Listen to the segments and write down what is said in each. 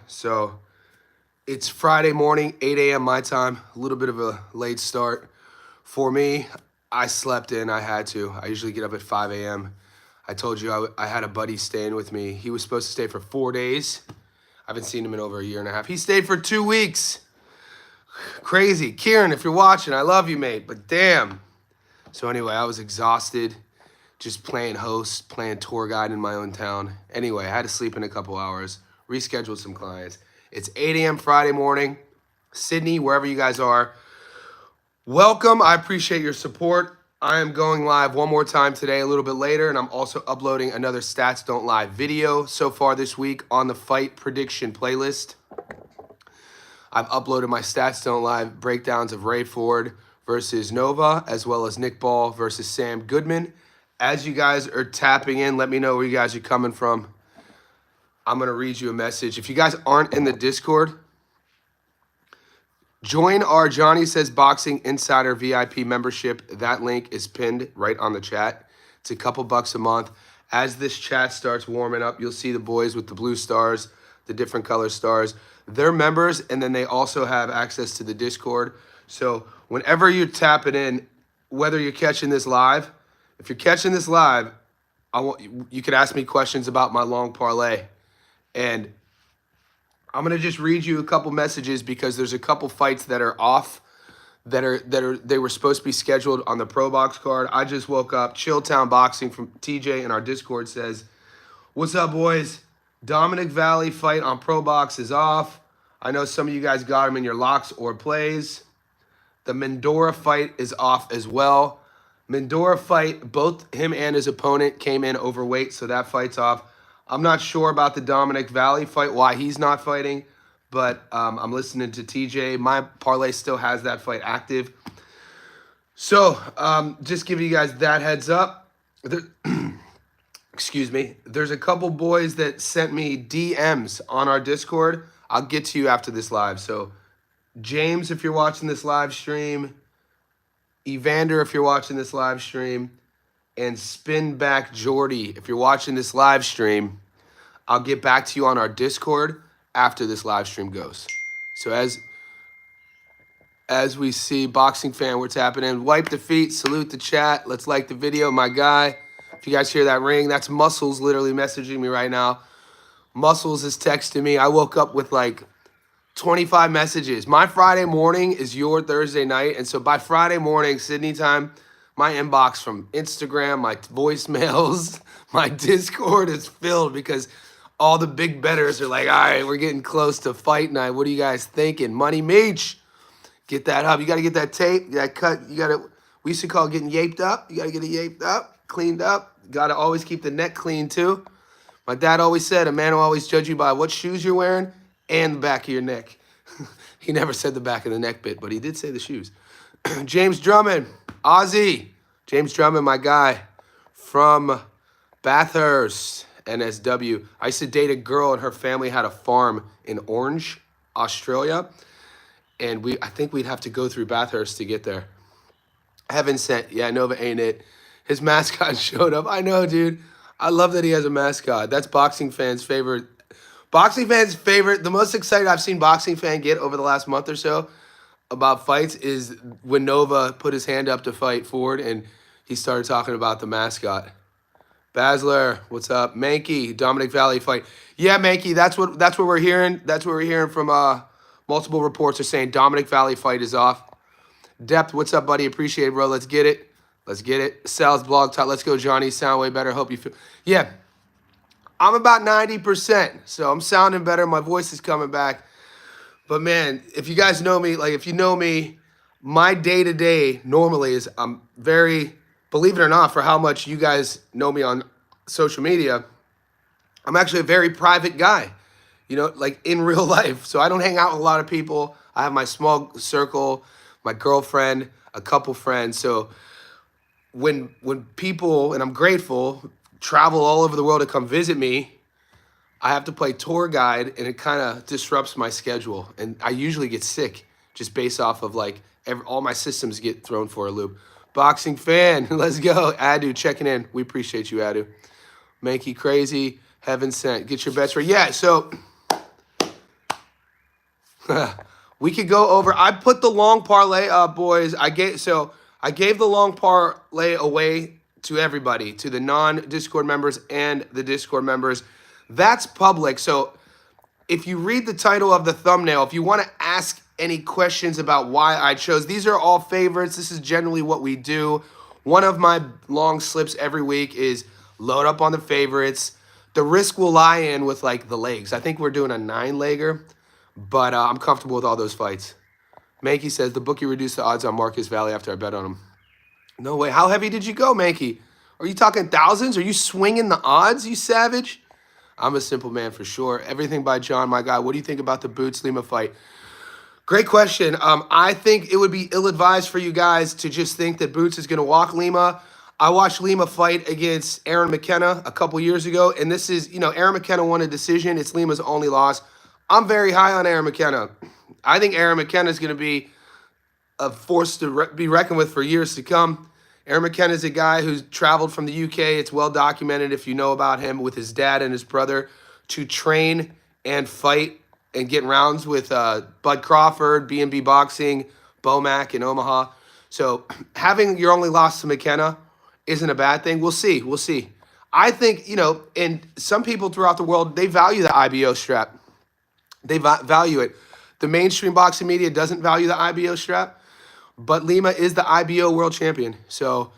So it's Friday morning, 8 a.m. my time. A little bit of a late start for me. I slept in. I had to. I usually get up at 5 a.m. I told you I had a buddy staying with me. He was supposed to stay for 4 days. I haven't seen him in over a year and a half. He stayed for 2 weeks. Crazy. Kieran, if you're watching, I love you, mate. But damn. So anyway, I was exhausted. Just playing host, playing tour guide in my own town. Anyway, I had to sleep in a couple hours. Rescheduled some clients. It's 8 a.m. Friday morning. Sydney, wherever you guys are. Welcome. I appreciate your support. I am going live one more time today, a little bit later, and I'm also uploading another Stats Don't Lie video so far this week on the fight prediction playlist. I've uploaded my Stats Don't Lie breakdowns of Ray Ford versus Nova, as well as Nick Ball versus Sam Goodman. As you guys are tapping in, let me know where you guys are coming from. I'm going to read you a message. If you guys aren't in the Discord, join our Johnny Says Boxing Insider VIP membership. That link is pinned right on the chat. It's a couple bucks a month. As this chat starts warming up, you'll see the boys with the blue stars, the different color stars. They're members, and then they also have access to the Discord. So whenever you're tapping in, whether you're catching this live, if you're catching this live, you could ask me questions about my long parlay. And I'm going to just read you a couple messages because there's a couple fights that are off they were supposed to be scheduled on the Pro Box card. I just woke up. Chilltown Boxing from TJ in our Discord says, "What's up, boys? Dominic Valley fight on Pro Box is off. I know some of you guys got him in your locks or plays. The Mendora fight is off as well. Mendora fight, both him and his opponent came in overweight, so that fight's off. I'm not sure about the Dominic Valley fight, why he's not fighting, but I'm listening to TJ. My parlay still has that fight active. So just give you guys that heads up. Excuse me. There's a couple boys that sent me DMs on our Discord. I'll get to you after this live. So James, if you're watching this live stream, Evander, if you're watching this live stream, and Spin Back Jordy, if you're watching this live stream, I'll get back to you on our Discord after this live stream goes. So as we see, Boxing Fan, we're tapping in. Wipe the feet, salute the chat. Let's like the video, my guy. If you guys hear that ring, that's Muscles literally messaging me right now. Muscles is texting me. I woke up with like 25 messages. My Friday morning is your Thursday night. And so by Friday morning, Sydney time, my inbox from Instagram, my voicemails, my Discord is filled because all the big bettors are like, all right, we're getting close to fight night. What are you guys thinking? Money Meech, get that up. You got to get that tape, that cut. You got to, we used to call it getting yaped up. You got to get it yaped up, cleaned up. Got to always keep the neck clean too. My dad always said, a man will always judge you by what shoes you're wearing and the back of your neck. He never said the back of the neck bit, but he did say the shoes. James Drummond, Ozzy. James Drummond, my guy from Bathurst, NSW. I used to date a girl and her family had a farm in Orange, Australia. And I think we'd have to go through Bathurst to get there. Heaven sent. Yeah, Nova ain't it. His mascot showed up. I know, dude. I love that he has a mascot. That's Boxing Fan's favorite. Boxing Fan's favorite, the most excited I've seen Boxing Fan get over the last month or so about fights is when Nova put his hand up to fight Ford and he started talking about the mascot. Basler, what's up? Mankey, Dominic Valley fight. Yeah, Mankey, that's what we're hearing. That's what we're hearing from multiple reports are saying Dominic Valley fight is off. Depth, what's up, buddy? Appreciate it, bro. Let's get it. Let's get it. Sal's blog talk. Let's go, Johnny. Sound way better. Hope you feel. Yeah. I'm about 90%, so I'm sounding better. My voice is coming back. But, man, if you guys know me, like if you know me, my day-to-day normally is I'm very, believe it or not, for how much you guys know me on social media, I'm actually a very private guy, you know, like in real life. So I don't hang out with a lot of people. I have my small circle, my girlfriend, a couple friends. So when people, and I'm grateful, travel all over the world to come visit me, I have to play tour guide, and it kind of disrupts my schedule. And I usually get sick just based off of like all my systems get thrown for a loop. Boxing Fan, let's go. Adu checking in. We appreciate you, Adu. Mankey crazy. Heaven sent. Get your bets right. Yeah, so We could go over. I put the long parlay up, boys. I gave the long parlay away to everybody, to the non-Discord members and the Discord members. That's public. So if you read the title of the thumbnail, if you want to ask any questions about why I chose, these are all favorites. This is generally what we do. One of my long slips every week is load up on the favorites. The risk will lie in with like the legs. I think we're doing a 9-legger, but I'm comfortable with all those fights. Mankey says the bookie reduced the odds on Marcus Valley after I bet on him. No way. How heavy did you go, Mankey? Are you talking thousands? Are you swinging the odds, you savage? I'm a simple man for sure. Everything by John, my guy. What do you think about the Boots Lima fight? Great question. I think it would be ill-advised for you guys to just think that Boots is going to walk Lima. I watched Lima fight against Aaron McKenna a couple years ago, and this is, Aaron McKenna won a decision. It's Lima's only loss. I'm very high on Aaron McKenna. I think Aaron McKenna is going to be a force to be reckoned with for years to come. Aaron McKenna is a guy who's traveled from the UK. It's well documented if you know about him, with his dad and his brother, to train and fight and get rounds with Bud Crawford, B&B Boxing, Bomac in Omaha. So having your only loss to McKenna isn't a bad thing. We'll see. We'll see. I think, and some people throughout the world, they value the IBO strap. They value it. The mainstream boxing media doesn't value the IBO strap, but Lima is the IBO world champion. So,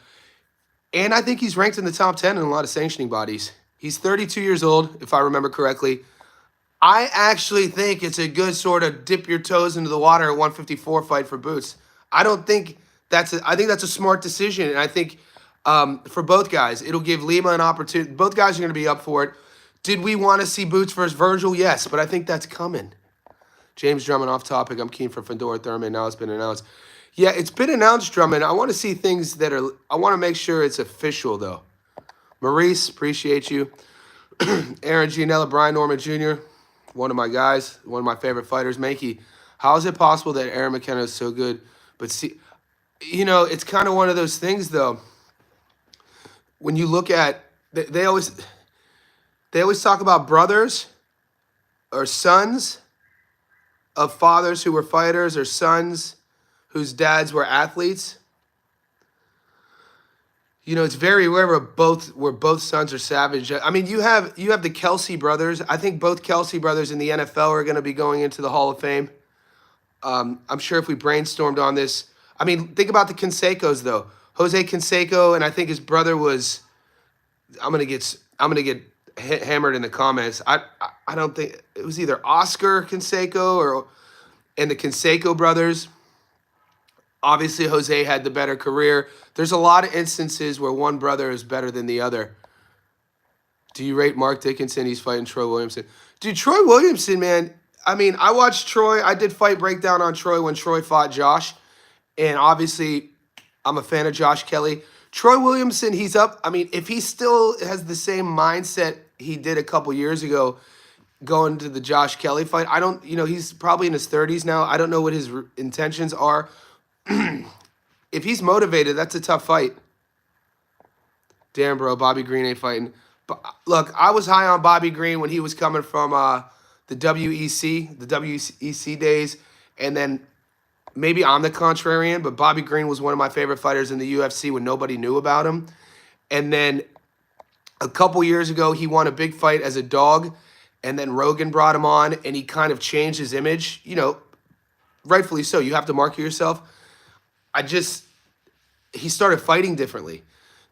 and I think he's ranked in the top 10 in a lot of sanctioning bodies. He's 32 years old, if I remember correctly. I actually think it's a good sort of dip your toes into the water at 154 fight for Boots. I think that's a smart decision, and I think for both guys, it'll give Lima an opportunity. Both guys are going to be up for it. Did we want to see Boots versus Virgil? Yes, but I think that's coming. James Drummond, off topic. I'm keen for Fandora Thurman. Now it's been announced. Yeah, it's been announced, Drummond. I want to see things that are. I want to make sure it's official, though. Maurice, appreciate you. Aaron Gianella, Brian Norman Jr., one of my guys, one of my favorite fighters. Mankey, how is it possible that Aaron McKenna is so good? But see, it's kind of one of those things, though. When you look at, they always talk about brothers or sons of fathers who were fighters, or sons whose dads were athletes. It's very rare where both sons are savage. I mean, you have the Kelsey brothers. I think both Kelsey brothers in the NFL are going to be going into the Hall of Fame. I'm sure if we brainstormed on this, I mean, think about the Cansecos though. Jose Canseco, and I think his brother was. I'm gonna get hammered in the comments. I don't think it was either Oscar Canseco and the Canseco brothers. Obviously, Jose had the better career. There's a lot of instances where one brother is better than the other. Do you rate Mark Dickinson? He's fighting Troy Williamson. Dude, Troy Williamson, man. I mean, I watched Troy. I did fight breakdown on Troy when Troy fought Josh. And obviously, I'm a fan of Josh Kelly. Troy Williamson, he's up. I mean, if he still has the same mindset he did a couple years ago going to the Josh Kelly fight, he's probably in his 30s now. I don't know what his intentions are. If he's motivated, that's a tough fight. Damn, bro, Bobby Green ain't fighting. But look, I was high on Bobby Green when he was coming from the WEC days, and then maybe I'm the contrarian, but Bobby Green was one of my favorite fighters in the UFC when nobody knew about him. And then a couple years ago, he won a big fight as a dog, and then Rogan brought him on, and he kind of changed his image. Rightfully so. You have to market yourself. He started fighting differently.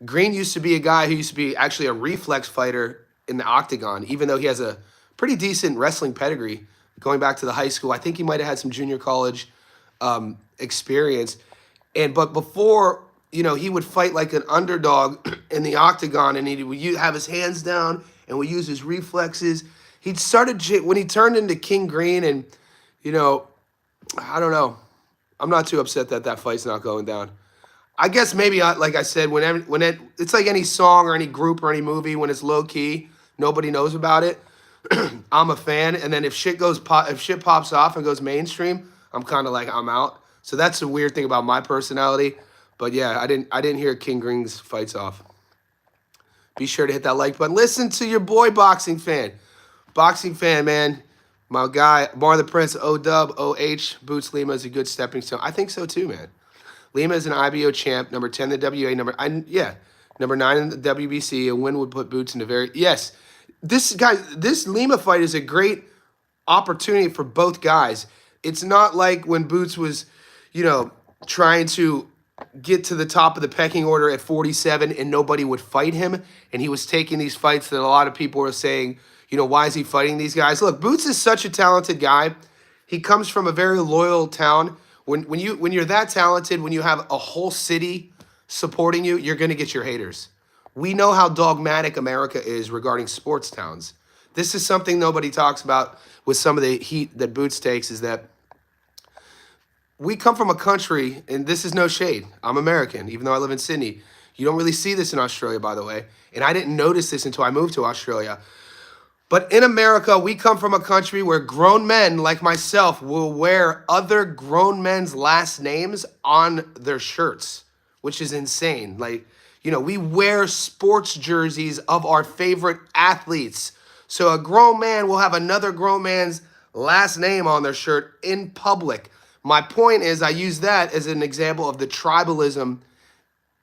Green used to be a guy who used to be actually a reflex fighter in the octagon, even though he has a pretty decent wrestling pedigree going back to the high school. I think he might have had some junior college experience. But before, he would fight like an underdog in the octagon, and he would have his hands down and would use his reflexes. When he turned into King Green, and, I don't know. I'm not too upset that fight's not going down. I guess maybe, like I said, it's like any song or any group or any movie, when it's low key, nobody knows about it. I'm a fan, and then if shit pops off and goes mainstream, I'm kind of like, I'm out. So that's the weird thing about my personality. But yeah, I didn't hear King Green's fights off. Be sure to hit that like button. Listen to your boy, Boxing Fan. Boxing Fan, man. My guy, Bar the Prince, O-Dub, O-H, Boots Lima is a good stepping stone. I think so too, man. Lima is an IBO champ, number 10 in the WA, number 9 in the WBC. A win would put Boots in the very, yes. This Lima fight is a great opportunity for both guys. It's not like when Boots was, trying to get to the top of the pecking order at 47 and nobody would fight him. And he was taking these fights that a lot of people were saying, why is he fighting these guys? Look, Boots is such a talented guy. He comes from a very loyal town. When you're that talented, when you have a whole city supporting you, you're going to get your haters. We know how dogmatic America is regarding sports towns. This is something nobody talks about with some of the heat that Boots takes, is that we come from a country, and this is no shade. I'm American, even though I live in Sydney. You don't really see this in Australia, by the way. And I didn't notice this until I moved to Australia. But in America, we come from a country where grown men like myself will wear other grown men's last names on their shirts, which is insane. We wear sports jerseys of our favorite athletes. So a grown man will have another grown man's last name on their shirt in public. My point is, I use that as an example of the tribalism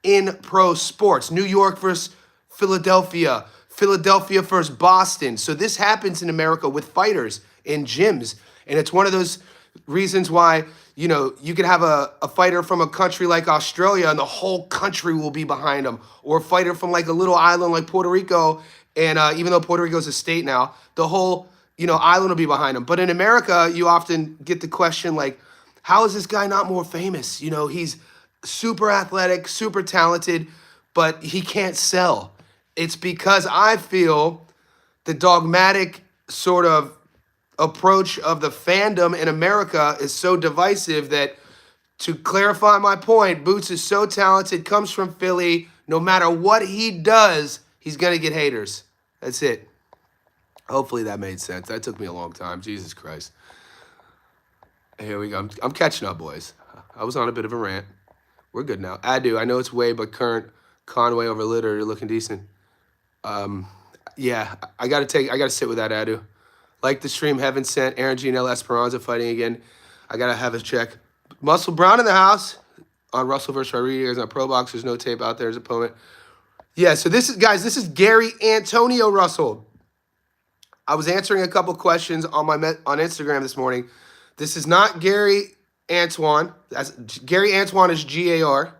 in pro sports. New York versus Philadelphia, Philadelphia versus Boston. So this happens in America with fighters in gyms. And it's one of those reasons why, you could have a fighter from a country like Australia and the whole country will be behind him. Or a fighter from like a little island like Puerto Rico. And even though Puerto Rico is a state now, the whole, island will be behind him. But in America, you often get the question like, how is this guy not more famous? He's super athletic, super talented, but he can't sell. It's because I feel the dogmatic sort of approach of the fandom in America is so divisive that, to clarify my point, Boots is so talented, comes from Philly. No matter what he does, he's going to get haters. That's it. Hopefully that made sense. That took me a long time. Jesus Christ. Here we go. I'm catching up, boys. I was on a bit of a rant. We're good now. I know it's way, but current Conway over Litter, you're looking decent. Yeah, I gotta sit with that, Adu. Like the stream, Heaven Sent, Aaron G and El Esperanza fighting again. I gotta have a check. Muscle Brown in the house on Russell versus Rodriguez on Pro Box. There's no tape out there as opponent. Yeah, so this is Gary Antonio Russell. I was answering a couple questions on Instagram this morning. This is not Gary Antoine. Gary Antoine is GAR.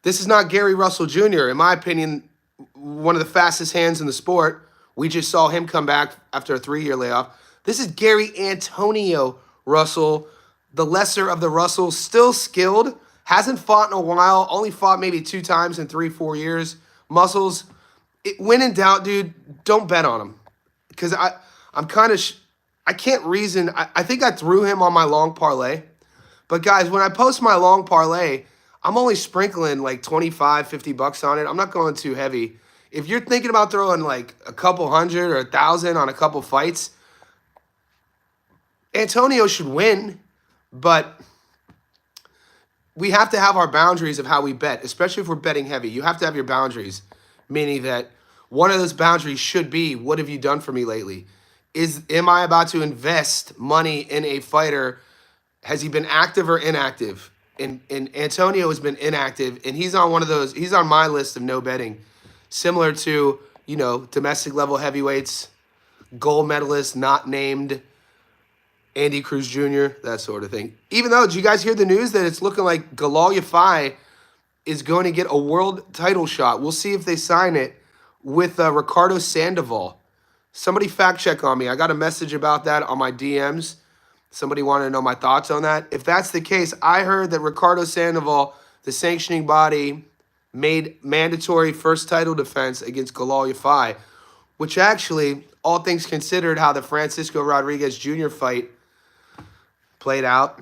This is not Gary Russell Jr. In my opinion, one of the fastest hands in the sport. We just saw him come back after a 3-year layoff. This is Gary Antonio Russell, the lesser of the Russells, still skilled, hasn't fought in a while, only fought maybe 2 times in 3-4 years. Muscles, when in doubt, dude, don't bet on him. Because I'm kind of, I can't reason. I think I threw him on my long parlay. But guys, when I post my long parlay, I'm only sprinkling like 25, 50 bucks on it. I'm not going too heavy. If you're thinking about throwing like a couple hundred or 1,000 on a couple fights, Antonio should win. But we have to have our boundaries of how we bet, especially if we're betting heavy. You have to have your boundaries, meaning that one of those boundaries should be, what have you done for me lately? Am I about to invest money in a fighter? Has he been active or inactive? And Antonio has been inactive, and he's on one of those. He's on my list of no betting, similar to domestic level heavyweights, gold medalist not named, Andy Cruz Jr., that sort of thing. Even though, did you guys hear the news that it's looking like Galal Yafai is going to get a world title shot? We'll see if they sign it with Ricardo Sandoval. Somebody fact check on me. I got a message about that on my DMs. Somebody wanted to know my thoughts on that. If that's the case, I heard that Ricardo Sandoval, the sanctioning body, made mandatory first title defense against Galal Yafai, which actually, all things considered, how the Francisco Rodriguez Jr. fight played out,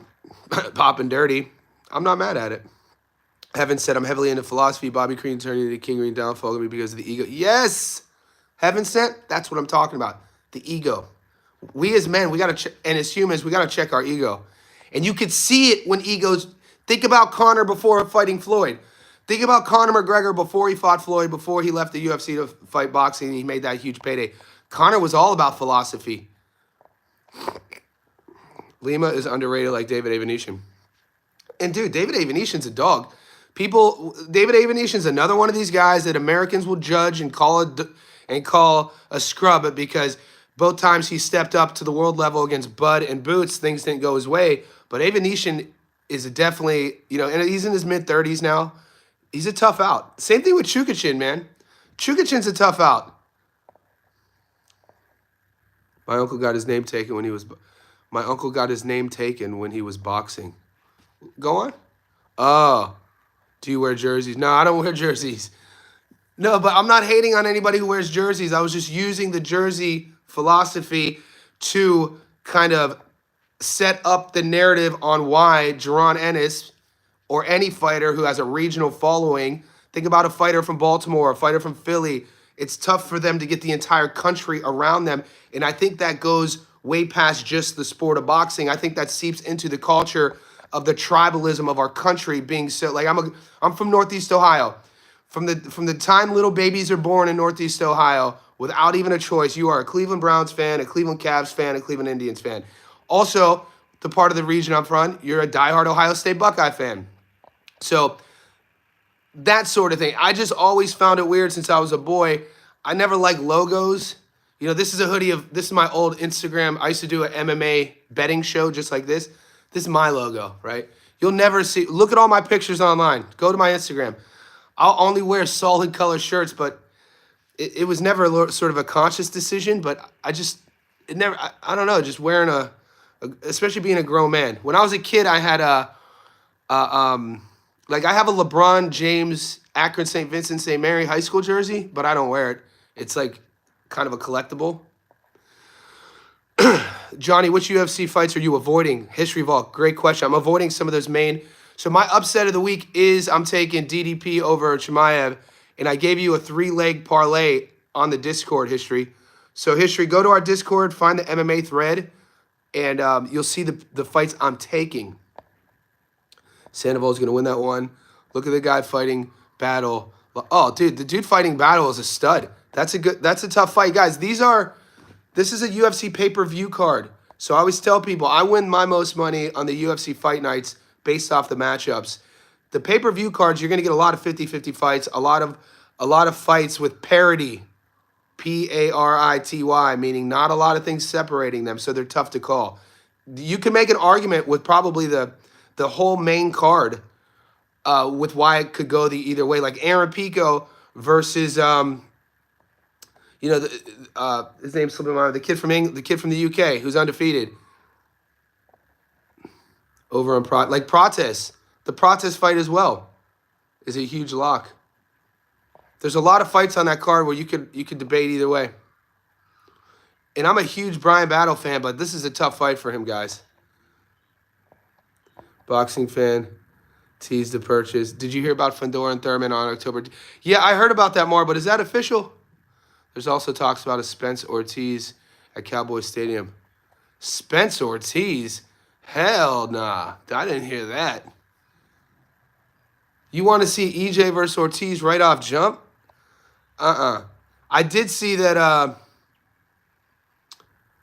popping dirty, I'm not mad at it. Heaven said, I'm heavily into philosophy. Bobby Green turning into King Green downfall me because of the ego. Yes! Heaven sent, that's what I'm talking about. The ego. We as men, we got to, and as humans, we got to check our ego. And you could see it when egos, think about Conor before fighting Floyd. Think about Conor McGregor before he fought Floyd, before he left the UFC to fight boxing and he made that huge payday. Conor was all about philosophy. Lima is underrated like David Avanesyan. And dude, David Avanesyan's a dog. David Avanesyan's another one of these guys that Americans will judge and call a scrub because both times he stepped up to the world level against Bud and Boots, things didn't go his way. But Avanesyan is definitely, and he's in his mid-30s now. He's a tough out. Same thing with Chukachin, man. Chukachin's a tough out. My uncle got his name taken when he was boxing. Go on. Oh, do you wear jerseys? No, I don't wear jerseys. No, but I'm not hating on anybody who wears jerseys. I was just using the jersey philosophy to kind of set up the narrative on why Jaron Ennis or any fighter who has a regional following, think about a fighter from Baltimore, a fighter from Philly, it's tough for them to get the entire country around them. And I think that goes way past just the sport of boxing. I think that seeps into the culture of the tribalism of our country being so, like, I'm from Northeast Ohio. From the time little babies are born in Northeast Ohio, without even a choice, you are a Cleveland Browns fan, a Cleveland Cavs fan, a Cleveland Indians fan. Also, the part of the region I'm from, you're a diehard Ohio State Buckeye fan. So that sort of thing. I just always found it weird since I was a boy. I never liked logos. This is a hoodie this is my old Instagram. I used to do an MMA betting show just like this. This is my logo, right? You'll never see, look at all my pictures online. Go to my Instagram. I'll only wear solid color shirts, but it was never sort of a conscious decision, but I don't know, just wearing especially being a grown man. When I was a kid, I had I have a LeBron James Akron St. Vincent St. Mary high school jersey, but I don't wear it. It's like kind of a collectible. Johnny, which UFC fights are you avoiding? History Vault, great question. I'm avoiding some of those main. So my upset of the week is I'm taking DDP over Chimaev, and I gave you a 3-leg parlay on the Discord, History. So History, go to our Discord, find the MMA thread, and you'll see the fights I'm taking. Sandoval's going to win that one. Look at the guy fighting Battle. Oh, dude, the dude fighting Battle is a stud. That's a tough fight. Guys, this is a UFC pay-per-view card. So I always tell people I win my most money on the UFC fight nights based off the matchups. The pay-per-view cards, you're going to get a lot of 50-50 fights, a lot of fights with parity, Parity, meaning not a lot of things separating them, so they're tough to call. You can make an argument with probably the whole main card with why it could go the either way, like Aaron Pico versus his name's slipping my mind, the kid from the UK who's undefeated. Over on Prates. The Prates fight as well is a huge lock. There's a lot of fights on that card where you could debate either way. And I'm a huge Brian Battle fan, but this is a tough fight for him, guys. Boxing fan teased the purchase. Did you hear about Fandor and Thurman on October? Yeah, I heard about that more, but is that official? There's also talks about a Spence Ortiz at Cowboy Stadium. Spence Ortiz? Hell nah. I didn't hear that. You want to see EJ versus Ortiz right off jump? I did see that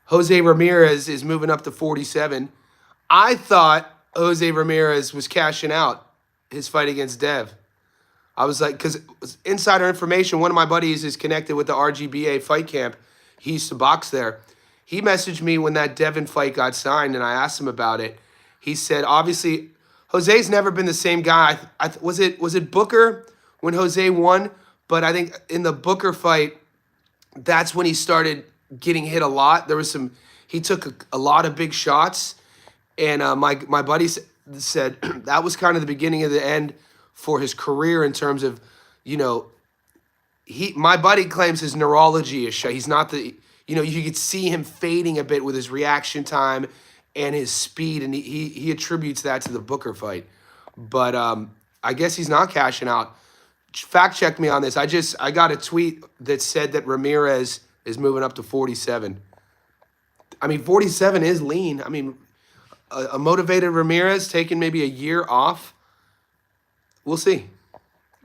Jose Ramirez is moving up to 47. I thought Jose Ramirez was cashing out his fight against Dev. I was like, because insider information, one of my buddies is connected with the RGBA fight camp. He used to box there. He messaged me when that Devin fight got signed, and I asked him about it. He said, obviously, Jose's never been the same guy. Was it Booker when Jose won? But I think in the Booker fight, that's when he started getting hit a lot. He took a lot of big shots, and my buddy said that was kind of the beginning of the end for his career in terms of, my buddy claims his neurology is shot. He's not you could see him fading a bit with his reaction time and his speed, and he attributes that to the Booker fight. But I guess he's not cashing out. Fact check me on this. I got a tweet that said that Ramirez is moving up to 47. I mean, 47 is lean. I mean, a motivated Ramirez taking maybe a year off. We'll see.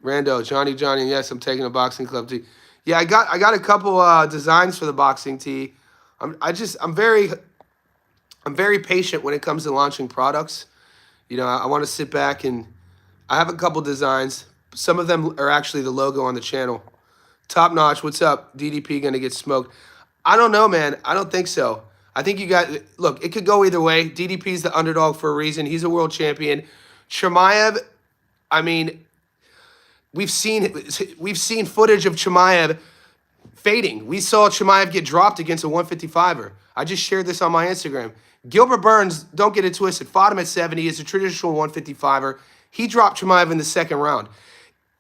Rando, Johnny, yes, I'm taking a boxing club tee. Yeah, I got a couple designs for the boxing tee. I'm I'm very patient when it comes to launching products. You know, I want to sit back and I have a couple designs. Some of them are actually the logo on the channel. Top notch. What's up? DDP gonna get smoked? I don't know, man. I don't think so. I think you got look. It could go either way. DDP's the underdog for a reason. He's a world champion. Chimaev. I mean, we've seen footage of Chimaev fading. We saw Chimaev get dropped against a 155er. I just shared this on my Instagram. Gilbert Burns, don't get it twisted, fought him at 70. Is a traditional 155er. He dropped Chimaev in the second round.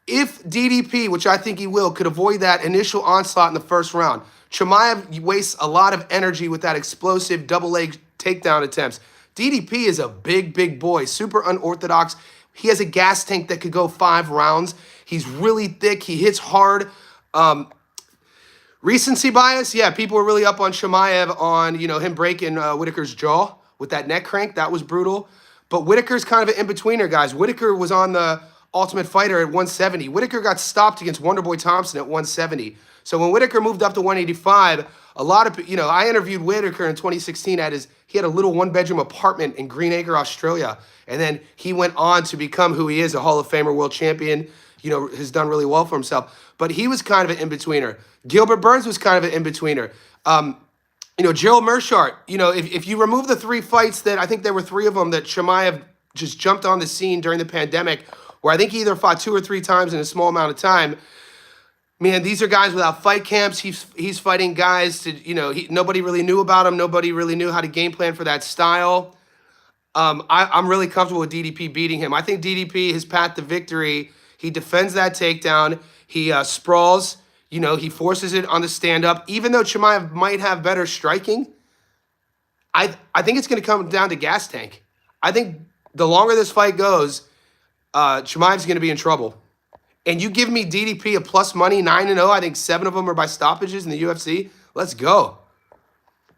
If DDP, which I think he will, could avoid that initial onslaught in the first round, Chimaev wastes a lot of energy with that explosive double leg takedown attempts. DDP is a big, big boy, super unorthodox. He has a gas tank that could go 5 rounds. He's really thick. He hits hard. Recency bias, yeah, people were really up on Chimaev on, you know, him breaking Whitaker's jaw with that neck crank. That was brutal. But Whitaker's kind of an in-betweener, guys. Whitaker was on the Ultimate Fighter at 170. Whitaker got stopped against Wonderboy Thompson at 170. So when Whitaker moved up to 185, a lot of, you know, I interviewed Whitaker in 2016 at he had a little 1-bedroom apartment in Greenacre, Australia. And then he went on to become who he is, a Hall of Famer, world champion, you know, has done really well for himself. But he was kind of an in-betweener. Gilbert Burns was kind of an in-betweener. You know, Gerald Mearshart, you know, if you remove the 3 fights that, I think there were 3 of them that Chimaev just jumped on the scene during the pandemic, where I think he either fought 2 or 3 times in a small amount of time. Man, these are guys without fight camps. He's fighting guys to, you know, nobody really knew about him. Nobody really knew how to game plan for that style. I'm really comfortable with DDP beating him. I think DDP, his path to victory, he defends that takedown. He sprawls. You know, he forces it on the stand-up. Even though Chimaev might have better striking, I think it's going to come down to gas tank. I think the longer this fight goes, Chimaev's going to be in trouble. And you give me DDP a plus money, 9-0. I think 7 of them are by stoppages in the UFC. Let's go.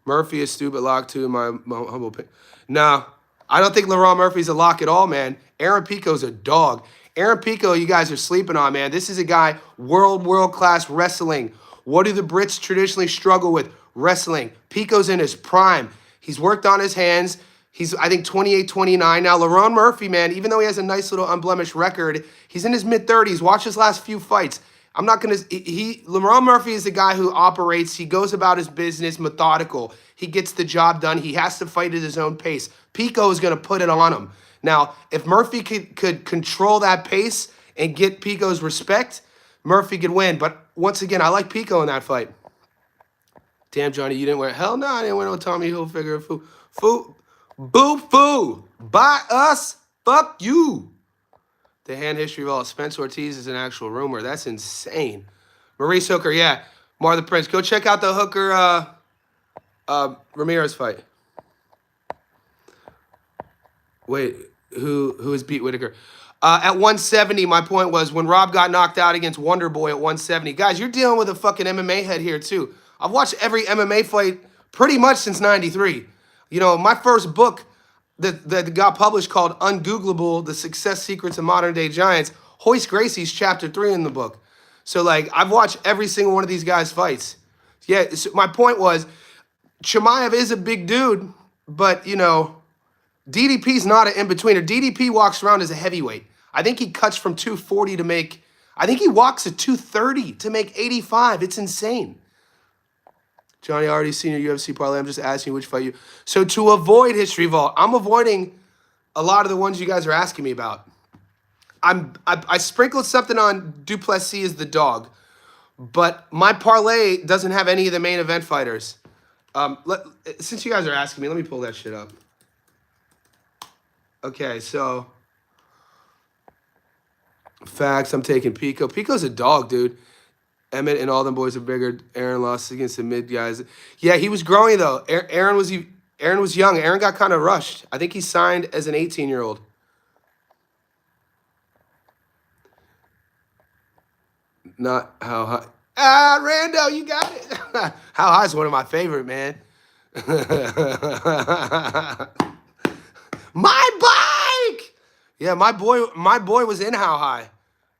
Murphy is stupid lock too, in my humble opinion. No, I don't think Laurent Murphy's a lock at all, man. Aaron Pico's a dog. Aaron Pico, you guys are sleeping on, man. This is a guy, world-class wrestling. What do the Brits traditionally struggle with? Wrestling. Pico's in his prime. He's worked on his hands. He's, I think, 28, 29. Now, Laurent Murphy, man, even though he has a nice little unblemished record, he's in his mid-30s. Watch his last few fights. I'm not going to... Laurent Murphy is the guy who operates. He goes about his business methodical. He gets the job done. He has to fight at his own pace. Pico is going to put it on him. Now, if Murphy could control that pace and get Pico's respect, Murphy could win. But once again, I like Pico in that fight. Damn, Johnny, you didn't wear... Hell no, I didn't wear no Tommy Hilfiger. Boo-foo. By us, fuck you. The hand history of all. Spence Ortiz is an actual rumor. That's insane. Maurice Hooker, yeah. Mar the Prince. Go check out the Hooker Ramirez fight. Wait, who has beat Whitaker? At 170, my point was when Rob got knocked out against Wonder Boy at 170. Guys, you're dealing with a fucking MMA head here, too. I've watched every MMA fight pretty much since 93. You know, my first book that got published called Ungoogleable, The Success Secrets of Modern Day Giants, Hoist Gracie's chapter 3 in the book. So, like, I've watched every single one of these guys' fights. Yeah, so my point was, Chimaev is a big dude, but, you know, DDP's not an in-betweener. DDP walks around as a heavyweight. I think he cuts from 240 to make, I think he walks at 230 to make 85. It's insane. Johnny, already seen your UFC parlay. I'm just asking you which fight you. So to avoid History Vault, I'm avoiding a lot of the ones you guys are asking me about. I sprinkled something on Duplessis as the dog, but my parlay doesn't have any of the main event fighters. Since you guys are asking me, let me pull that shit up. Okay, so facts. I'm taking Pico. Pico's a dog, dude. Emmett and all them boys are bigger. Aaron lost against the mid guys. Yeah, he was growing though. Aaron was young. Aaron got kind of rushed. I think he signed as an 18-year-old. Not how high. Rando, you got it. How high is one of my favorite, man. My bike. Yeah, my boy was in How High.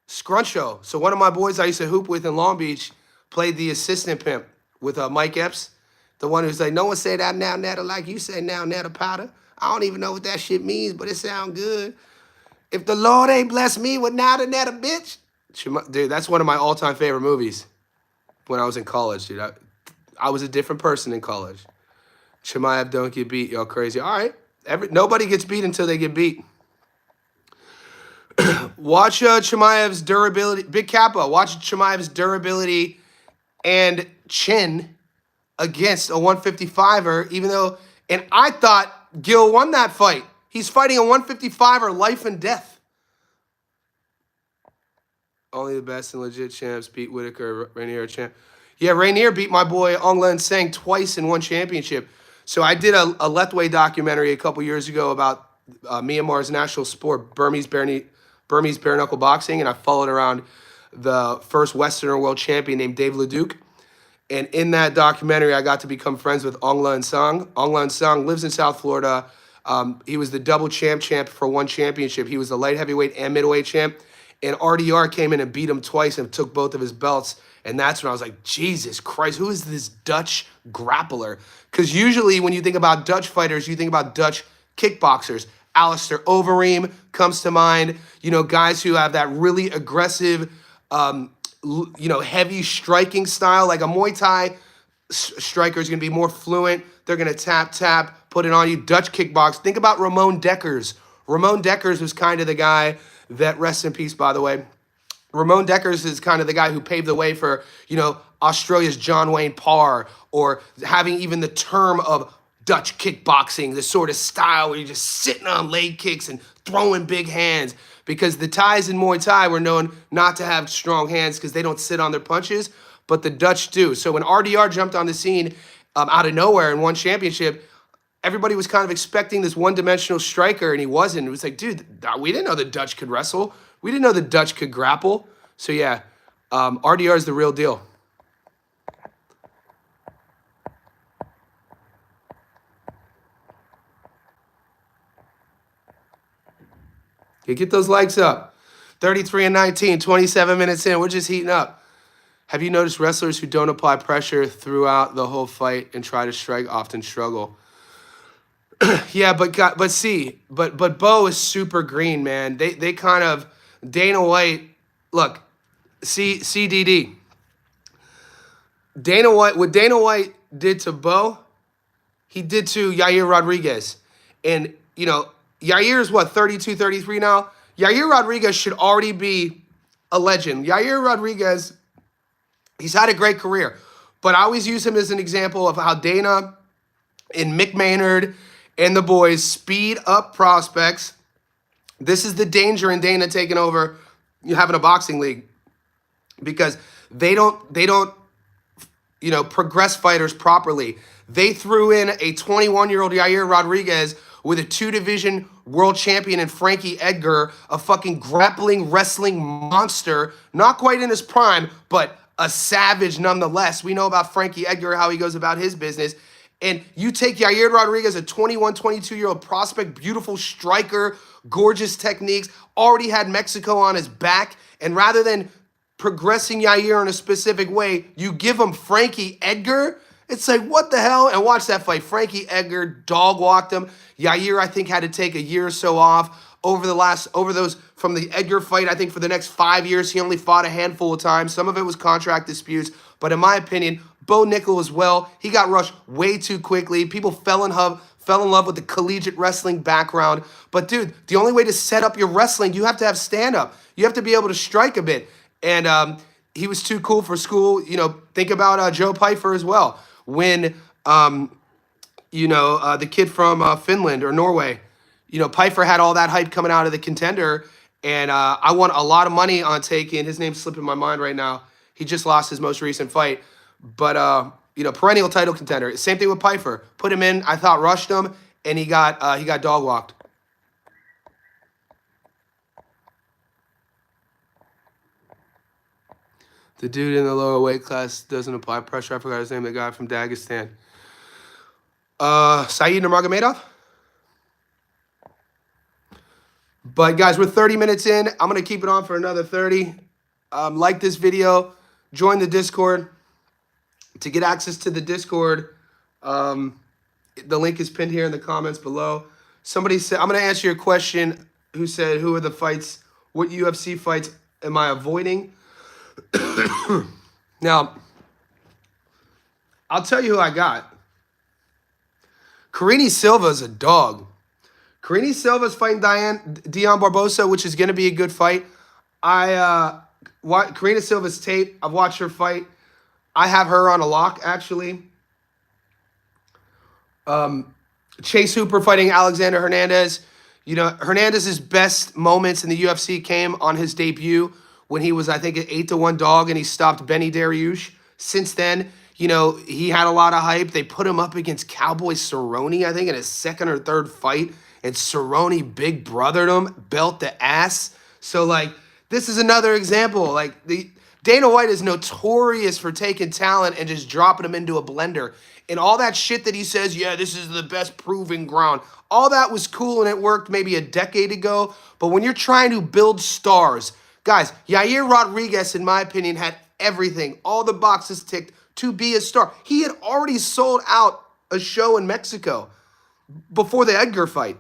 Scruncho. So one of my boys I used to hoop with in Long Beach played the assistant pimp with Mike Epps. The one who's like, no one say that now, Netta, like you say now, Netta powder. I don't even know what that shit means, but it sound good. If the Lord ain't blessed me with nada, Netta, bitch. Dude, that's one of my all-time favorite movies when I was in college, dude. I was a different person in college. Chimaev don't get beat, y'all crazy. All right. Nobody gets beat until they get beat. Watch Chimaev's durability. Big Kappa, watch Chimaev's durability and chin against a 155er, even though, and I thought Gil won that fight. He's fighting a 155er, life and death. Only the best and legit champs beat Whitaker, Rainier champ. Yeah, Rainier beat my boy Ong Len Sang twice in one championship. So I did a Lethway documentary a couple years ago about Myanmar's national sport, Burmese bare knuckle boxing, and I followed around the first Westerner world champion named Dave Leduc. And in that documentary, I got to become friends with Ong Len Sang. Ong Len Sang lives in South Florida. He was the double champ for one championship. He was the light heavyweight and middleweight champ. And RDR came in and beat him twice and took both of his belts. And that's when I was like, Jesus Christ, who is this Dutch grappler? Because usually when you think about Dutch fighters, you think about Dutch kickboxers. Alistair Overeem comes to mind. You know, guys who have that really aggressive, heavy striking style. Like a Muay Thai striker is going to be more fluent. They're going to tap, put it on you. Dutch kickbox. Think about Ramon Dekkers. Ramon Dekkers was kind of the guy that, rest in peace, by the way. Ramon Dekkers is kind of the guy who paved the way for, Australia's John Wayne Parr, or having even the term of Dutch kickboxing, the sort of style where you're just sitting on leg kicks and throwing big hands. Because the Thais in Muay Thai were known not to have strong hands because they don't sit on their punches, but the Dutch do. So when RDR jumped on the scene out of nowhere and won championship, everybody was kind of expecting this one-dimensional striker, and he wasn't. It was like, dude, we didn't know the Dutch could wrestle. We didn't know the Dutch could grapple. So yeah, RDR is the real deal. Yeah, get those likes up. 33 and 19, 27 minutes in. We're just heating up. Have you noticed wrestlers who don't apply pressure throughout the whole fight and try to strike often struggle? Yeah, but Bo is super green, man. They kind of, Dana White, look, CDD. Dana White, what Dana White did to Bo, he did to Yair Rodriguez. And, Yair is what, 32, 33 now? Yair Rodriguez should already be a legend. Yair Rodriguez, he's had a great career. But I always use him as an example of how Dana and Mick Maynard and the boys speed up prospects. This is the danger in Dana taking over, having a boxing league, because they don't progress fighters properly. They threw in a 21-year-old Yair Rodriguez with a 2-division world champion in Frankie Edgar, a fucking grappling wrestling monster, not quite in his prime, but a savage nonetheless. We know about Frankie Edgar, how he goes about his business. And you take Yair Rodriguez, a 21, 22-year-old prospect, beautiful striker, gorgeous techniques, already had Mexico on his back, and rather than progressing Yair in a specific way, you give him Frankie Edgar. It's like, what the hell? And watch that fight. Frankie Edgar dog-walked him. Yair, I think, had to take a year or so off. From the Edgar fight, I think for the next 5 years, he only fought a handful of times. Some of it was contract disputes. But in my opinion, Bo Nickel as well, he got rushed way too quickly. People fell in love with the collegiate wrestling background. But dude, the only way to set up your wrestling, you have to have stand-up. You have to be able to strike a bit. And he was too cool for school. Think about Joe Pyfer as well. When, the kid from Finland or Norway, Pyfer had all that hype coming out of the Contender, and I won a lot of money on taking, his name's slipping my mind right now. He just lost his most recent fight, but perennial title contender. Same thing with Pyfer. Put him in, I thought rushed him, and he got dog walked. The dude in the lower weight class doesn't apply pressure. I forgot his name, the guy from Dagestan. Saeed Nurmagomedov? But guys, we're 30 minutes in. I'm going to keep it on for another 30. Like this video. Join the Discord. To get access to the Discord, The link is pinned here in the comments below. Somebody said, I'm going to answer your question, who said, who are the fights, what UFC fights am I avoiding? Now, I'll tell you who I got. Karine Silva is a dog. Karine Silva's fighting Dion Barbosa, which is going to be a good fight. I watch Karine Silva's tape. I've watched her fight. I have her on a lock, actually. Chase Hooper fighting Alexander Hernandez. You know, Hernandez's best moments in the UFC came on his debut when he was, I think, an 8-1 dog and he stopped Benny Dariush. Since then, you know, he had a lot of hype. They put him up against Cowboy Cerrone, I think, in his second or third fight. And Cerrone big brothered him, belt the ass. So, like, this is another example. Like, Dana White is notorious for taking talent and just dropping them into a blender. And all that shit that he says, yeah, this is the best proving ground. All that was cool and it worked maybe a decade ago. But when you're trying to build stars, guys, Yair Rodriguez, in my opinion, had everything, all the boxes ticked to be a star. He had already sold out a show in Mexico before the Edgar fight.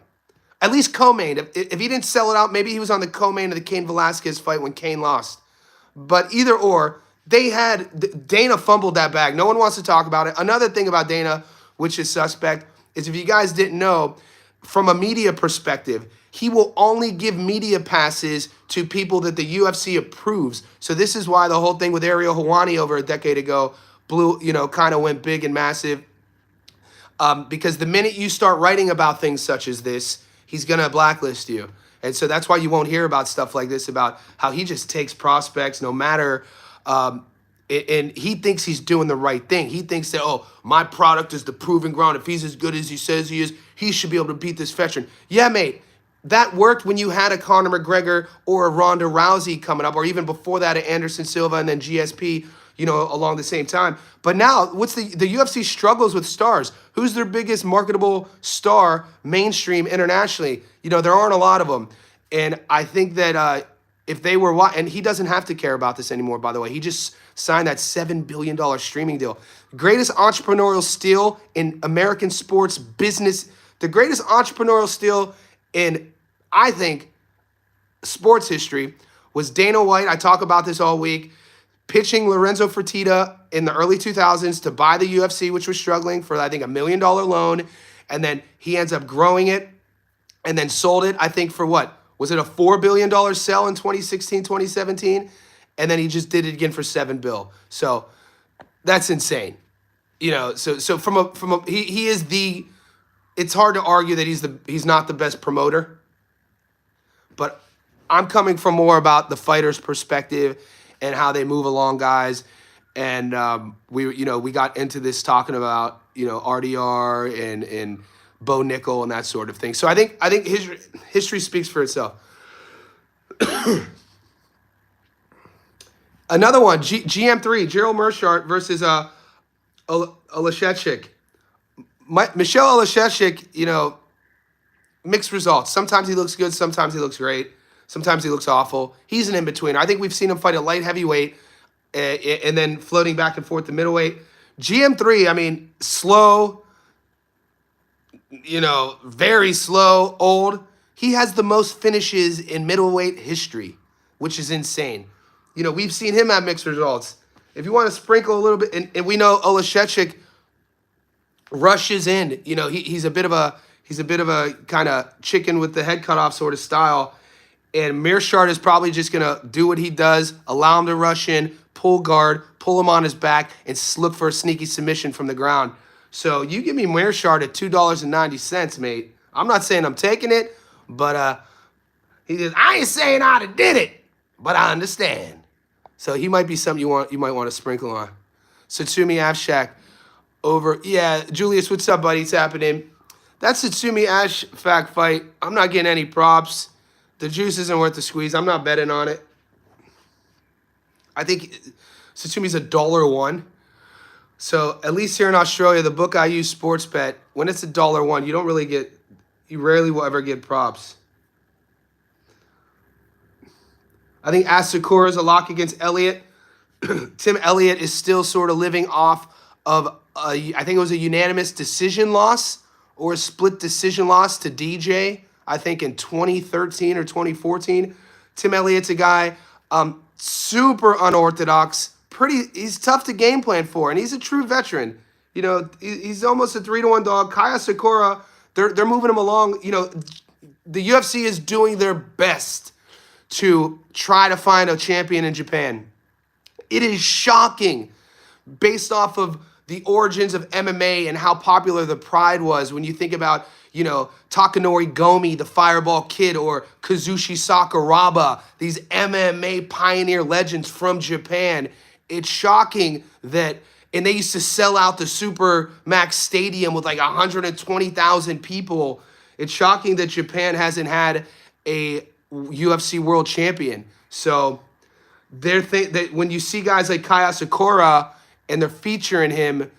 At least co-main. If he didn't sell it out, maybe he was on the co-main of the Cain Velasquez fight when Cain lost. But either or, Dana fumbled that bag. No one wants to talk about it. Another thing about Dana, which is suspect, is if you guys didn't know, from a media perspective, he will only give media passes to people that the UFC approves. So this is why the whole thing with Ariel Helwani over a decade ago kind of went big and massive. Because the minute you start writing about things such as this, he's going to blacklist you. And so that's why you won't hear about stuff like this, about how he just takes prospects no matter, and he thinks he's doing the right thing. He thinks that, oh, my product is the proving ground. If he's as good as he says he is, he should be able to beat this veteran. Yeah, mate, that worked when you had a Conor McGregor or a Ronda Rousey coming up, or even before that, an Anderson Silva and then GSP, along the same time. But now, what's the UFC struggles with stars. Who's their biggest marketable star mainstream internationally? There aren't a lot of them. And I think that if they were, and he doesn't have to care about this anymore, by the way. He just signed that $7 billion streaming deal. Greatest entrepreneurial steal in American sports business. The greatest entrepreneurial steal in, I think, sports history was Dana White. I talk about this all week. Pitching Lorenzo Fertitta in the early 2000s to buy the UFC, which was struggling, for, I think, $1 million loan. And then he ends up growing it and then sold it, I think, for what? Was it a $4 billion sell in 2016, 2017? And then he just did it again for $7 billion. So that's insane. So he is the, it's hard to argue that he's not the best promoter. But I'm coming from more about the fighter's perspective and how they move along, guys. And we got into this talking about RDR and Bo Nickel and that sort of thing. So I think history speaks for itself. Another one, GM3, Gerald Meerschaert versus Oleszewski. Michelle Oleszewski, mixed results. Sometimes he looks good, sometimes he looks great. Sometimes he looks awful. He's an in-betweener. I think we've seen him fight a light heavyweight and then floating back and forth to middleweight. GM3, slow, very slow, old. He has the most finishes in middleweight history, which is insane. We've seen him have mixed results. If you want to sprinkle a little bit, and we know Oleszewski rushes in. He's a bit of a kind of chicken with the head cut off sort of style. And Meerschaert is probably just going to do what he does, allow him to rush in, pull guard, pull him on his back, and look for a sneaky submission from the ground. So you give me Meerschaert at $2.90, mate. I'm not saying I'm taking it, but he says, I ain't saying I'd have did it, but I understand. So he might be something you might want to sprinkle on. Satsumi Afshak over, yeah, Julius, what's up, buddy? It's happening. That Satsumi Afshak fight, I'm not getting any props. The juice isn't worth the squeeze. I'm not betting on it. I think Satsumi's $1.01. So at least here in Australia, the book I use, Sportsbet, when it's $1.01, you rarely will ever get props. I think Asakura is a lock against Elliott. Tim Elliott is still sort of living off of I think it was a unanimous decision loss or a split decision loss to DJ, I think in 2013 or 2014. Tim Elliott's a guy, super unorthodox, he's tough to game plan for, and he's a true veteran. You know, he's almost a 3-1 dog. Kaya Sakura, they're moving him along. You know, the UFC is doing their best to try to find a champion in Japan. It is shocking based off of the origins of MMA and how popular the Pride was when you think about, you know, Takanori Gomi, the Fireball Kid, or Kazushi Sakuraba, these MMA pioneer legends from Japan. It's shocking that, and they used to sell out the Super Max Stadium with like 120,000 people. It's shocking that Japan hasn't had a UFC world champion. So that when you see guys like Kaya Sakura and they're featuring him,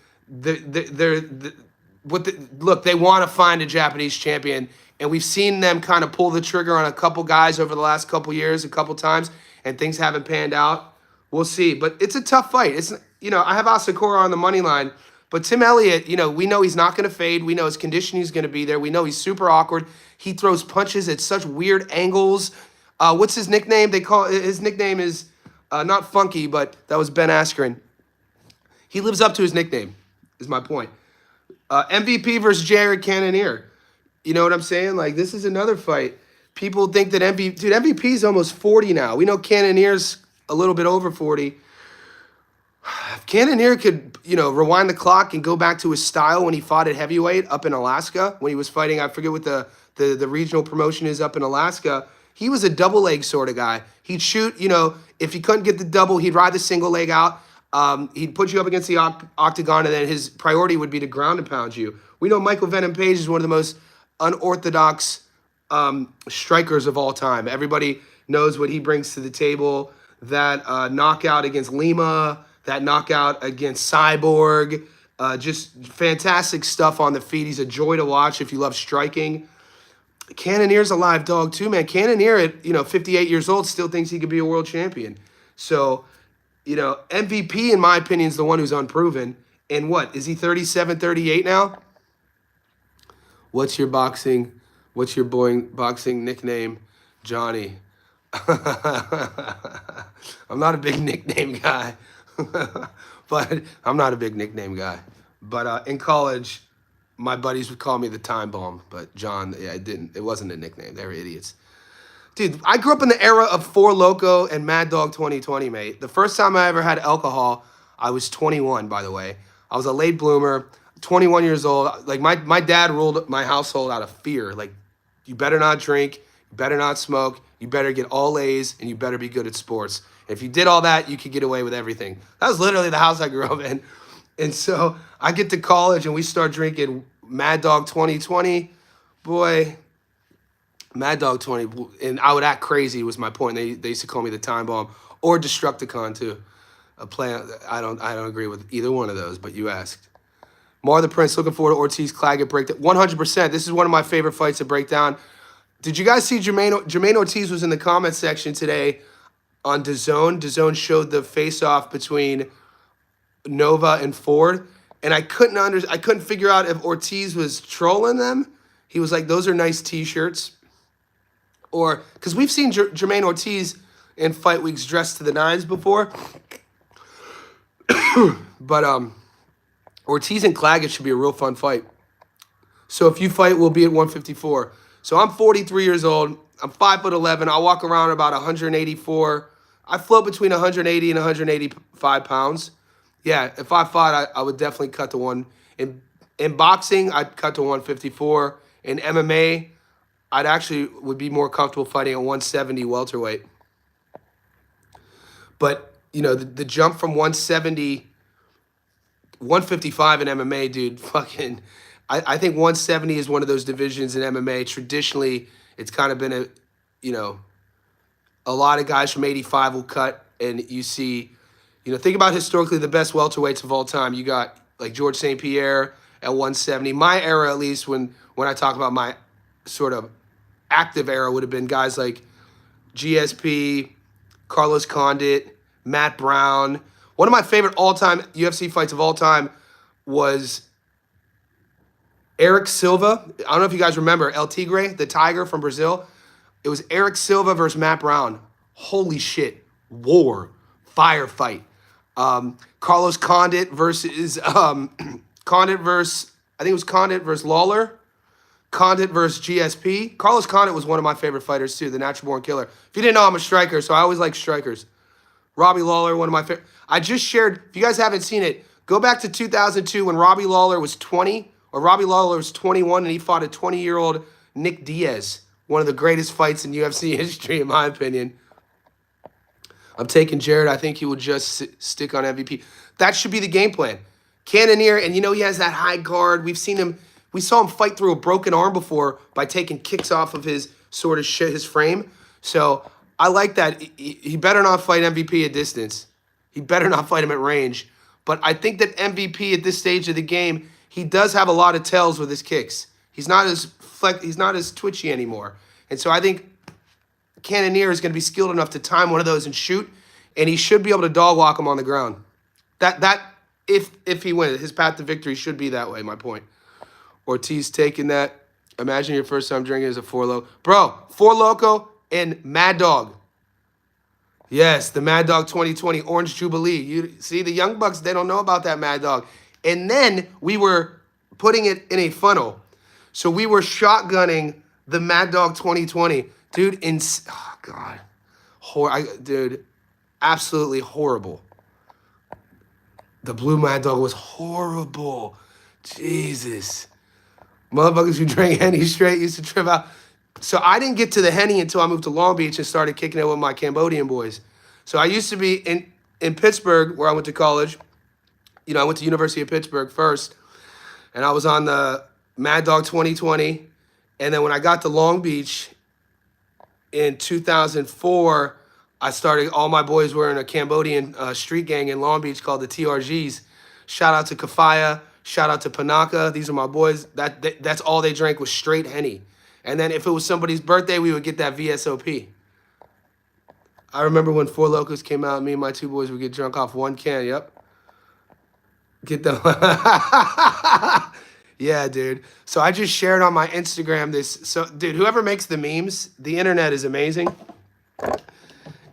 look, they want to find a Japanese champion, and we've seen them kind of pull the trigger on a couple guys over the last couple years, a couple times, and things haven't panned out. We'll see, but it's a tough fight. It's, you know, I have Asakura on the money line, but Tim Elliott, you know, we know he's not going to fade. We know his conditioning is going to be there. We know he's super awkward. He throws punches at such weird angles. What's his nickname? His nickname is not Funky, but that was Ben Askren. He lives up to his nickname, is my point. MVP versus Jared Cannonier. You know what I'm saying? Like, this is another fight. People think that MVP is almost 40 now. We know Cannonier's a little bit over 40. If Cannonier could, you know, rewind the clock and go back to his style when he fought at heavyweight up in Alaska, when he was fighting, I forget what the regional promotion is up in Alaska, he was a double leg sort of guy. He'd shoot, you know, if he couldn't get the double, he'd ride the single leg out. He'd put you up against the octagon, and then his priority would be to ground and pound you. We know Michael Venom Page is one of the most unorthodox strikers of all time. Everybody knows what he brings to the table. That knockout against Lima, that knockout against Cyborg, just fantastic stuff on the feet. He's a joy to watch if you love striking. Cannonier's a live dog too, man. Cannonier at, you know, 58 years old still thinks he could be a world champion. So, you know, MVP, in my opinion, is the one who's unproven. And what, is he 37, 38 now? What's your boxing nickname? Johnny. I'm not a big nickname guy. But in college, my buddies would call me the time bomb. But John, yeah, it wasn't a nickname. They were idiots. Dude, I grew up in the era of Four Loko and Mad Dog 2020, mate. The first time I ever had alcohol, I was 21, by the way. I was a late bloomer, 21 years old. Like, my dad ruled my household out of fear. Like, you better not drink, you better not smoke, you better get all A's, and you better be good at sports. If you did all that, you could get away with everything. That was literally the house I grew up in. And so I get to college, and we start drinking Mad Dog 2020. Boy, Mad Dog 20, and I would act crazy was my point. They used to call me the time bomb, or Destructicon too. I don't agree with either one of those, but you asked. Mar the Prince, looking forward to Ortiz Claggett breakdown. 100%. This is one of my favorite fights to break down. Did you guys see Jermaine Ortiz was in the comment section today on DAZN? DAZN showed the face-off between Nova and Ford, and I couldn't figure out if Ortiz was trolling them. He was like, "Those are nice T-shirts." Or, because we've seen Jermaine Ortiz in fight weeks dressed to the nines before. But Ortiz and Claggett should be a real fun fight. So if you fight, we'll be at 154. So I'm 43 years old. I'm 5'11". I walk around about 184. I float between 180 and 185 pounds. Yeah, if I fought, I would definitely cut to one. In boxing, I'd cut to 154. In MMA, would be more comfortable fighting at 170 welterweight. But, you know, the jump from 170, 155 in MMA, dude, fucking, I think 170 is one of those divisions in MMA. Traditionally, it's kind of been a lot of guys from 85 will cut, and you see, you know, think about historically the best welterweights of all time. You got like George St. Pierre at 170. My era, at least, when I talk about my sort of active era, would have been guys like GSP, Carlos Condit, Matt Brown. One of my favorite all-time UFC fights of all time, was Eric Silva. I don't know if you guys remember El Tigre, the tiger from Brazil. It was Eric Silva versus Matt Brown. Holy shit. War. Firefight. Carlos Condit versus Condit versus, I think it was Condit versus Lawler. Condit versus GSP. Carlos Condit was one of my favorite fighters too, the natural born killer. If you didn't know, I'm a striker, so I always like strikers. Robbie Lawler, one of my favorite. I just shared, if you guys haven't seen it, go back to 2002 when Robbie Lawler was 20, or Robbie Lawler was 21, and he fought a 20-year-old Nick Diaz. One of the greatest fights in UFC history, in my opinion. I'm taking Jared. I think he will just stick on MVP. That should be the game plan. Cannonier, and you know he has that high guard. We saw him fight through a broken arm before by taking kicks off of his sort of his frame. So I like that. He better not fight MVP at distance. He better not fight him at range. But I think that MVP at this stage of the game, he does have a lot of tells with his kicks. He's not as twitchy anymore. And so I think Cannonier is going to be skilled enough to time one of those and shoot, and he should be able to dog walk him on the ground. If he wins, his path to victory should be that way, my point. Ortiz taking that. Imagine your first time drinking as a Four Loko. Bro, Four Loko and Mad Dog. Yes, the Mad Dog 2020 Orange Jubilee. You see, the Young Bucks, they don't know about that Mad Dog. And then we were putting it in a funnel. So we were shotgunning the Mad Dog 2020. Dude, oh, God. Dude, absolutely horrible. The blue Mad Dog was horrible. Jesus. Motherfuckers who drank Henny straight used to trip out. So I didn't get to the Henny until I moved to Long Beach and started kicking it with my Cambodian boys. So I used to be in Pittsburgh, where I went to college. You know, I went to University of Pittsburgh first, and I was on the Mad Dog 2020. And then when I got to Long Beach in 2004, I started, all my boys were in a Cambodian street gang in Long Beach called the TRGs. Shout out to Kafaya. Shout out to Panaka. These are my boys. That's all they drank was straight Henny. And then if it was somebody's birthday, we would get that VSOP. I remember when Four Locos came out, me and my two boys would get drunk off one can. Yep. Get the... Yeah, dude. So I just shared on my Instagram this. So, dude, whoever makes the memes, the internet is amazing.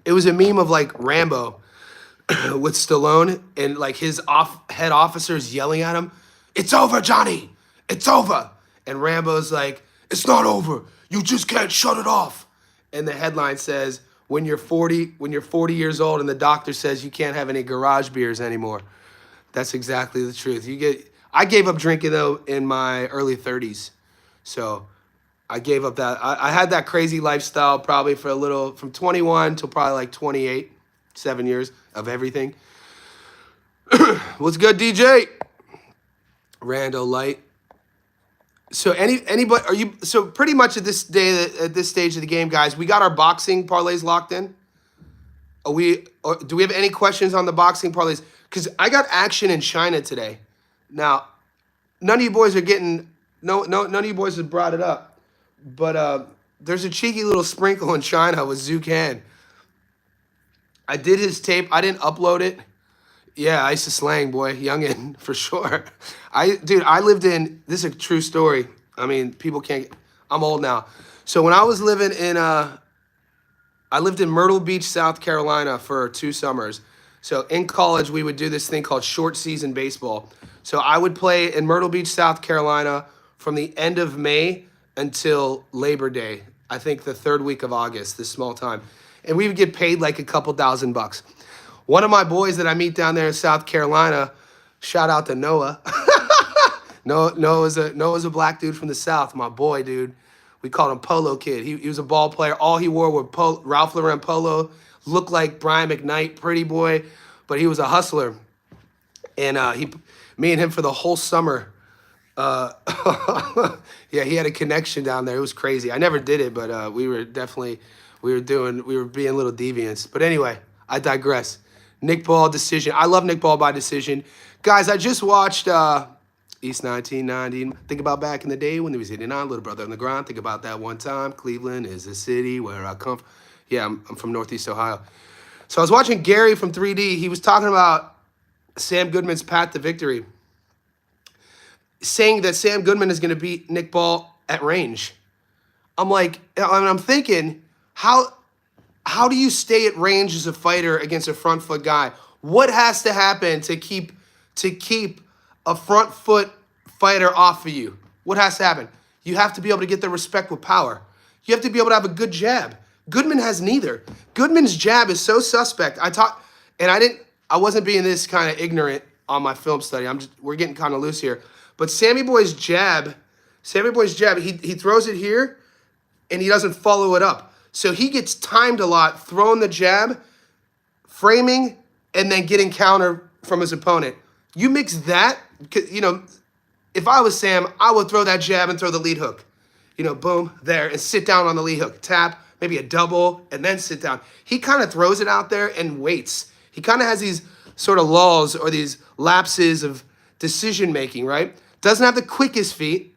It was a meme of, like, Rambo with Stallone and, like, his head officers yelling at him, "It's over, Johnny. It's over." And Rambo's like, "It's not over. You just can't shut it off." And the headline says, when you're 40 years old and the doctor says you can't have any garage beers anymore. That's exactly the truth. I gave up drinking, though, in my early 30s. So I gave up that. I had that crazy lifestyle probably for a little, from 21 till probably like 28, 7 years of everything. What's good, DJ? Rando Light. So anybody, so pretty much at this stage of the game, guys, we got our boxing parlays locked in? Do we have any questions on the boxing parlays? Because I got action in China today. Now, none of you boys are getting, none of you boys have brought it up, but there's a cheeky little sprinkle in China with Zhu Can. I did his tape. I didn't upload it. Yeah, I used to slang, boy. Youngin, for sure. Dude, I lived in, this is a true story. I mean, people can't, I'm old now. So when I was living in, I lived in Myrtle Beach, South Carolina for 2 summers. So in college, we would do this thing called short season baseball. So I would play in Myrtle Beach, South Carolina from the end of May until Labor Day. I think the 3rd week of August, this small time. And we would get paid like a couple $1,000. One of my boys that I meet down there in South Carolina, shout out to Noah. Noah's a black dude from the South, my boy, dude. We called him Polo Kid. He was a ball player. All he wore were Ralph Lauren Polo. Looked like Brian McKnight, pretty boy, but he was a hustler. And me and him for the whole summer, yeah, he had a connection down there. It was crazy. I never did it, but we were being a little deviants. But anyway, I digress. Nick Ball decision. I love Nick Ball by decision. Guys, I just watched East 1990. Think about back in the day when he was hitting on Little Brother on the Ground. Think about that one time. Cleveland is a city where I come from. Yeah, I'm from Northeast Ohio. So I was watching Gary from 3D. He was talking about Sam Goodman's path to victory. saying that Sam Goodman is going to beat Nick Ball at range. I'm thinking, how do you stay at range as a fighter against a front foot guy? What has to happen to keep a front foot fighter off of you? What has to happen? You have to be able to get the respect with power. You have to be able to have a good jab. Goodman has neither. Goodman's jab is so suspect. I wasn't being this kind of ignorant on my film study. We're getting kind of loose here. But Sammy Boy's jab, he throws it here and he doesn't follow it up. So he gets timed a lot, throwing the jab, framing, and then getting counter from his opponent. You mix that, if I was Sam, I would throw that jab and throw the lead hook. Boom, there, and sit down on the lead hook. Tap, maybe a double, and then sit down. He kind of throws it out there and waits. He kind of has these sort of lulls or these lapses of decision-making, right? Doesn't have the quickest feet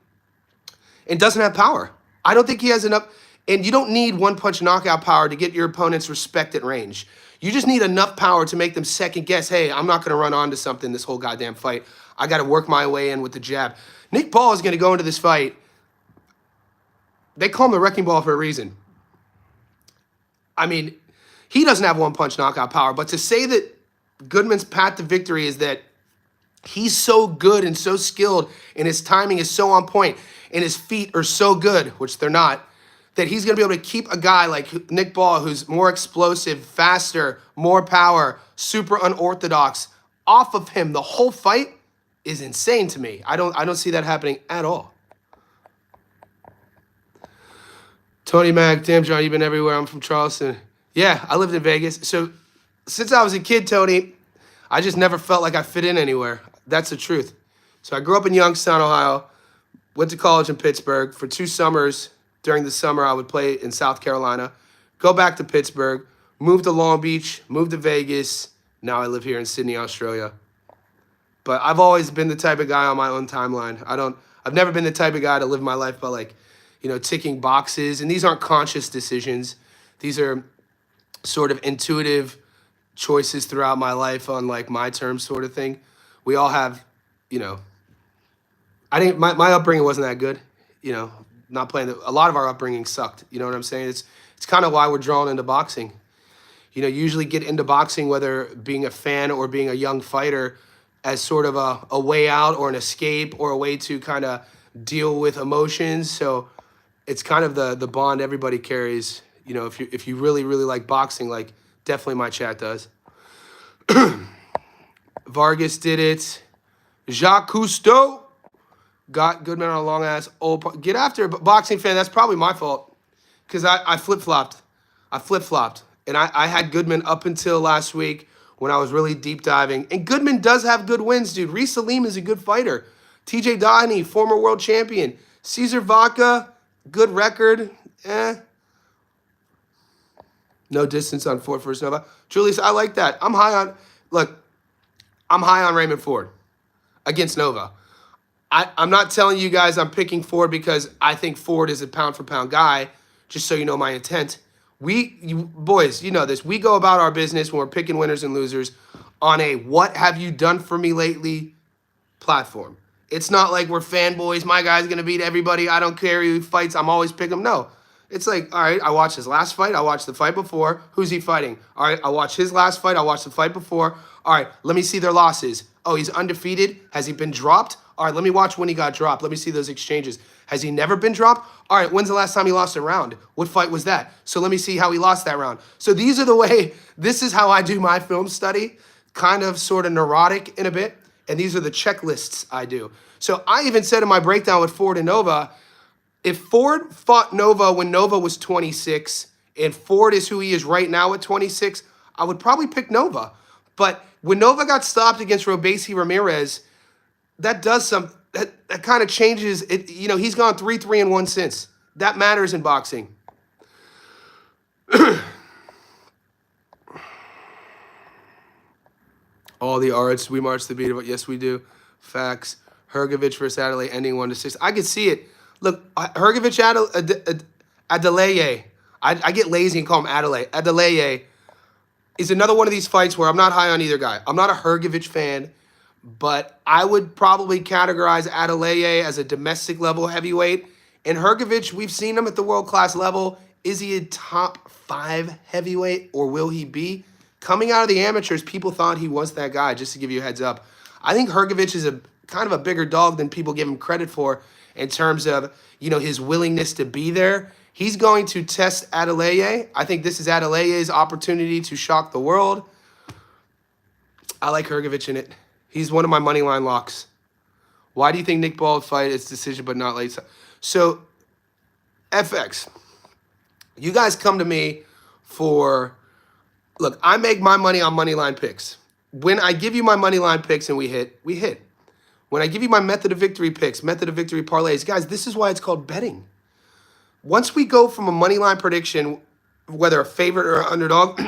and doesn't have power. I don't think he has enough, and you don't need one-punch knockout power to get your opponent's respect at range. You just need enough power to make them second guess, hey, I'm not going to run onto something this whole goddamn fight. I got to work my way in with the jab. Nick Ball is going to go into this fight. They call him the wrecking ball for a reason. I mean, he doesn't have one-punch knockout power, but to say that Goodman's path to victory is that he's so good and so skilled and his timing is so on point and his feet are so good, which they're not, that he's going to be able to keep a guy like Nick Ball, who's more explosive, faster, more power, super unorthodox, off of him the whole fight is insane to me. I don't see that happening at all. Tony Mac, damn John, you've been everywhere. I'm from Charleston. Yeah, I lived in Vegas. So since I was a kid, Tony, I just never felt like I fit in anywhere. That's the truth. So I grew up in Youngstown, Ohio, went to college in Pittsburgh. For 2 summers, during the summer, I would play in South Carolina, go back to Pittsburgh, move to Long Beach, move to Vegas. Now I live here in Sydney, Australia. But I've always been the type of guy on my own timeline. I've never been the type of guy to live my life by ticking boxes. And these aren't conscious decisions. These are sort of intuitive choices throughout my life on my terms sort of thing. We all have, I think my upbringing wasn't that good, not playing. A lot of our upbringing sucked. You know what I'm saying? It's kind of why we're drawn into boxing. Usually get into boxing, whether being a fan or being a young fighter, as sort of a way out or an escape or a way to kind of deal with emotions. So it's kind of the bond everybody carries. If you really, really like boxing, definitely my chat does. Vargas did it. Jacques Cousteau got Goodman on a long ass old. Get after it, boxing fan. That's probably my fault because I flip-flopped. And I had Goodman up until last week when I was really deep diving. And Goodman does have good wins, dude. Reece Salim is a good fighter. TJ Doheny, former world champion. Cesar Vaca, good record. No distance on Ford versus Nova. Julius, I like that. I'm high on Raymond Ford against Nova. I'm not telling you guys I'm picking Ford because I think Ford is a pound-for-pound guy, just so you know my intent. You boys, you know this. We go about our business when we're picking winners and losers on a what have you done for me lately platform. It's not like we're fanboys. My guy's going to beat everybody. I don't care who fights. I'm always picking him. No. It's like, all right, I watched his last fight. I watched the fight before. Who's he fighting? All right, I watched his last fight. I watched the fight before. All right, let me see their losses. Oh, he's undefeated. Has he been dropped? All right, let me watch when he got dropped. Let me see those exchanges. Has he never been dropped? All right, when's the last time he lost a round? What fight was that? So let me see how he lost that round. So this is how I do my film study, kind of sort of neurotic in a bit, and these are the checklists I do. So I even said in my breakdown with Ford and Nova, if Ford fought Nova when Nova was 26, and Ford is who he is right now at 26, I would probably pick Nova. But when Nova got stopped against Robesi Ramirez, that kind of changes it. He's gone 3-3-1 since. That matters in boxing. All the arts, we march the beat of it. Yes, we do. Facts. Hrgovic versus Adelaide ending 1-6. I could see it. Look, Hrgovic Adelaide. I get lazy and call him Adelaide. Adelaide is another one of these fights where I'm not high on either guy. I'm not a Hrgovic fan, but I would probably categorize Adeleye as a domestic level heavyweight. And Hrgovic, we've seen him at the world class level. Is he a top 5 heavyweight, or will he be? Coming out of the amateurs, people thought he was that guy, just to give you a heads up. I think Hrgovic is a kind of a bigger dog than people give him credit for in terms of, his willingness to be there. He's going to test Adeleye. I think this is Adeleye's opportunity to shock the world. I like Hrgovic in it. He's one of my money line locks. Why do you think Nick Ball would fight its decision but not late? So, FX, you guys come to me for, look, I make my money on money line picks. When I give you my money line picks and we hit, we hit. When I give you my method of victory picks, method of victory parlays, guys, this is why it's called betting. Once we go from a money line prediction, whether a favorite or an underdog,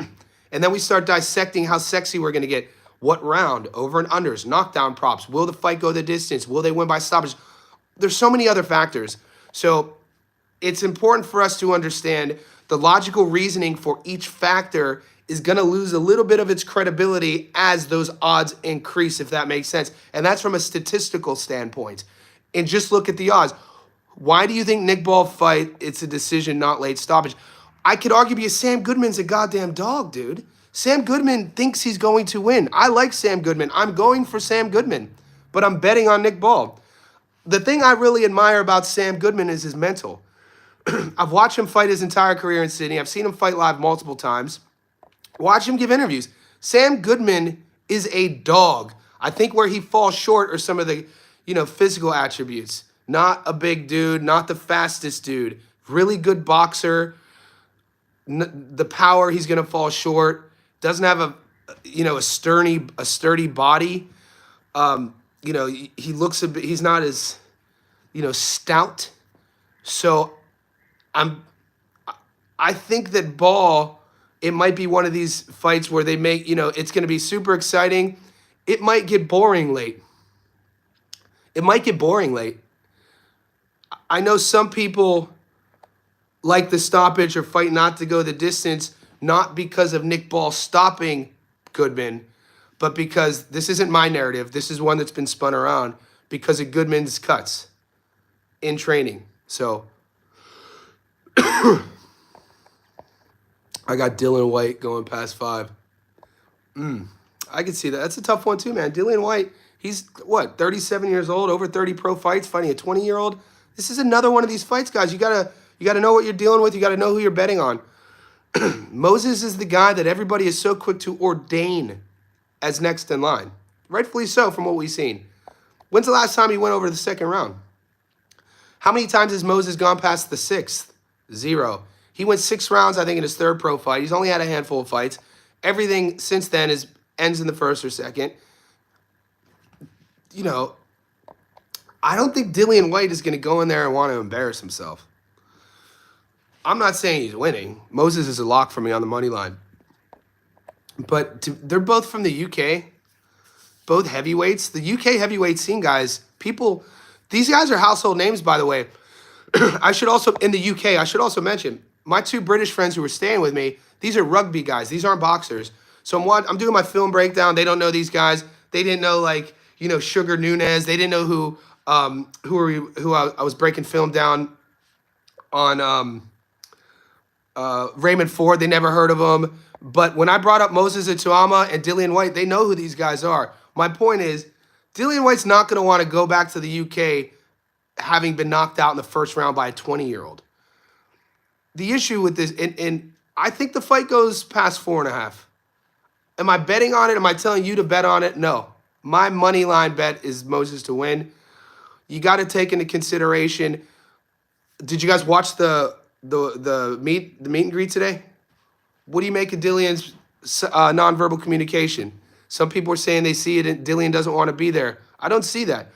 and then we start dissecting how sexy we're going to get, what round, over and unders, knockdown props, will the fight go the distance, will they win by stoppage? There's so many other factors. So it's important for us to understand the logical reasoning for each factor is going to lose a little bit of its credibility as those odds increase, if that makes sense. And that's from a statistical standpoint. And just look at the odds. Why do you think Nick Ball fight? It's a decision, not late stoppage. I could argue because Sam Goodman's a goddamn dog, dude. Sam Goodman thinks he's going to win. I like Sam Goodman. I'm going for Sam Goodman, but I'm betting on Nick Ball. The thing I really admire about Sam Goodman is his mental. I've watched him fight his entire career in Sydney. I've seen him fight live multiple times. Watch him give interviews. Sam Goodman is a dog. I think where he falls short are some of the, physical attributes. Not a big dude, not the fastest dude. Really good boxer. The power, he's going to fall short. Doesn't have a sturdy body. He looks a bit, he's not as, stout. So I think that Ball, it might be one of these fights where they make, it's going to be super exciting. It might get boring late. I know some people like the stoppage or fight not to go the distance, not because of Nick Ball stopping Goodman, but because this isn't my narrative. This is one that's been spun around because of Goodman's cuts in training. So I got Dillian Whyte going past 5. I can see that. That's a tough one too, man. Dillian Whyte, he's 37 years old, over 30 pro fights, fighting a 20-year-old. This is another one of these fights, guys. You gotta know what you're dealing with. You gotta know who you're betting on. Moses is the guy that everybody is so quick to ordain as next in line. Rightfully so from what we've seen. When's the last time he went over the second round? How many times has Moses gone past the 6th? 0. He went 6 rounds, I think, in his 3rd pro fight. He's only had a handful of fights. Everything since then ends in the 1st or 2nd. I don't think Dillian Whyte is going to go in there and want to embarrass himself. I'm not saying he's winning. Moses is a lock for me on the money line. But they're both from the UK, both heavyweights. The UK heavyweight scene, guys, these guys are household names, by the way. In the UK, I should also mention, my 2 British friends who were staying with me, these are rugby guys. These aren't boxers. So I'm doing my film breakdown. They don't know these guys. They didn't know, Sugar Nunez. They didn't know who I was breaking film down on Raymond Ford. They never heard of him. But when I brought up Moses Ituama and Dillian Whyte, they know who these guys are. My point is, Dillian Whyte's not going to want to go back to the UK having been knocked out in the 1st round by a 20-year-old. The issue with this, and I think the fight goes past 4.5. Am I betting on it? Am I telling you to bet on it? No. My money line bet is Moses to win. You got to take into consideration. Did you guys watch the meet and greet today? What do you make of Dillian's nonverbal communication? Some people are saying they see it and Dillian doesn't want to be there. I don't see that.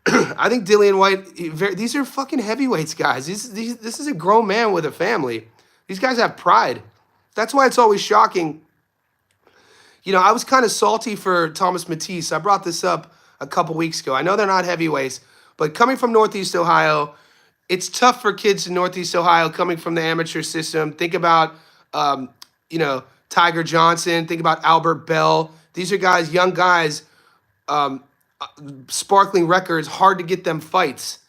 I think Dillian Whyte, these are fucking heavyweights, guys. This is a grown man with a family. These guys have pride. That's why it's always shocking. I was kind of salty for Thomas Matisse. I brought this up a couple weeks ago. I know they're not heavyweights, but coming from Northeast Ohio, it's tough for kids in Northeast Ohio coming from the amateur system. Think about, Tiger Johnson. Think about Albert Bell. These are guys, young guys, sparkling records, hard to get them fights.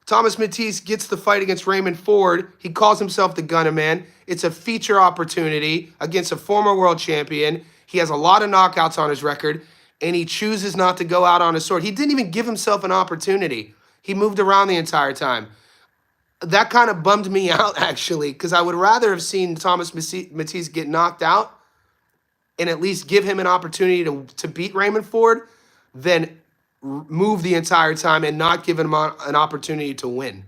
Thomas Matisse gets the fight against Raymond Ford. He calls himself the Gunner Man. It's a feature opportunity against a former world champion. He has a lot of knockouts on his record, and he chooses not to go out on a sword. He didn't even give himself an opportunity. He moved around the entire time. That kind of bummed me out, actually, because I would rather have seen Thomas Matisse get knocked out and at least give him an opportunity to beat Raymond Ford than move the entire time and not give him an opportunity to win.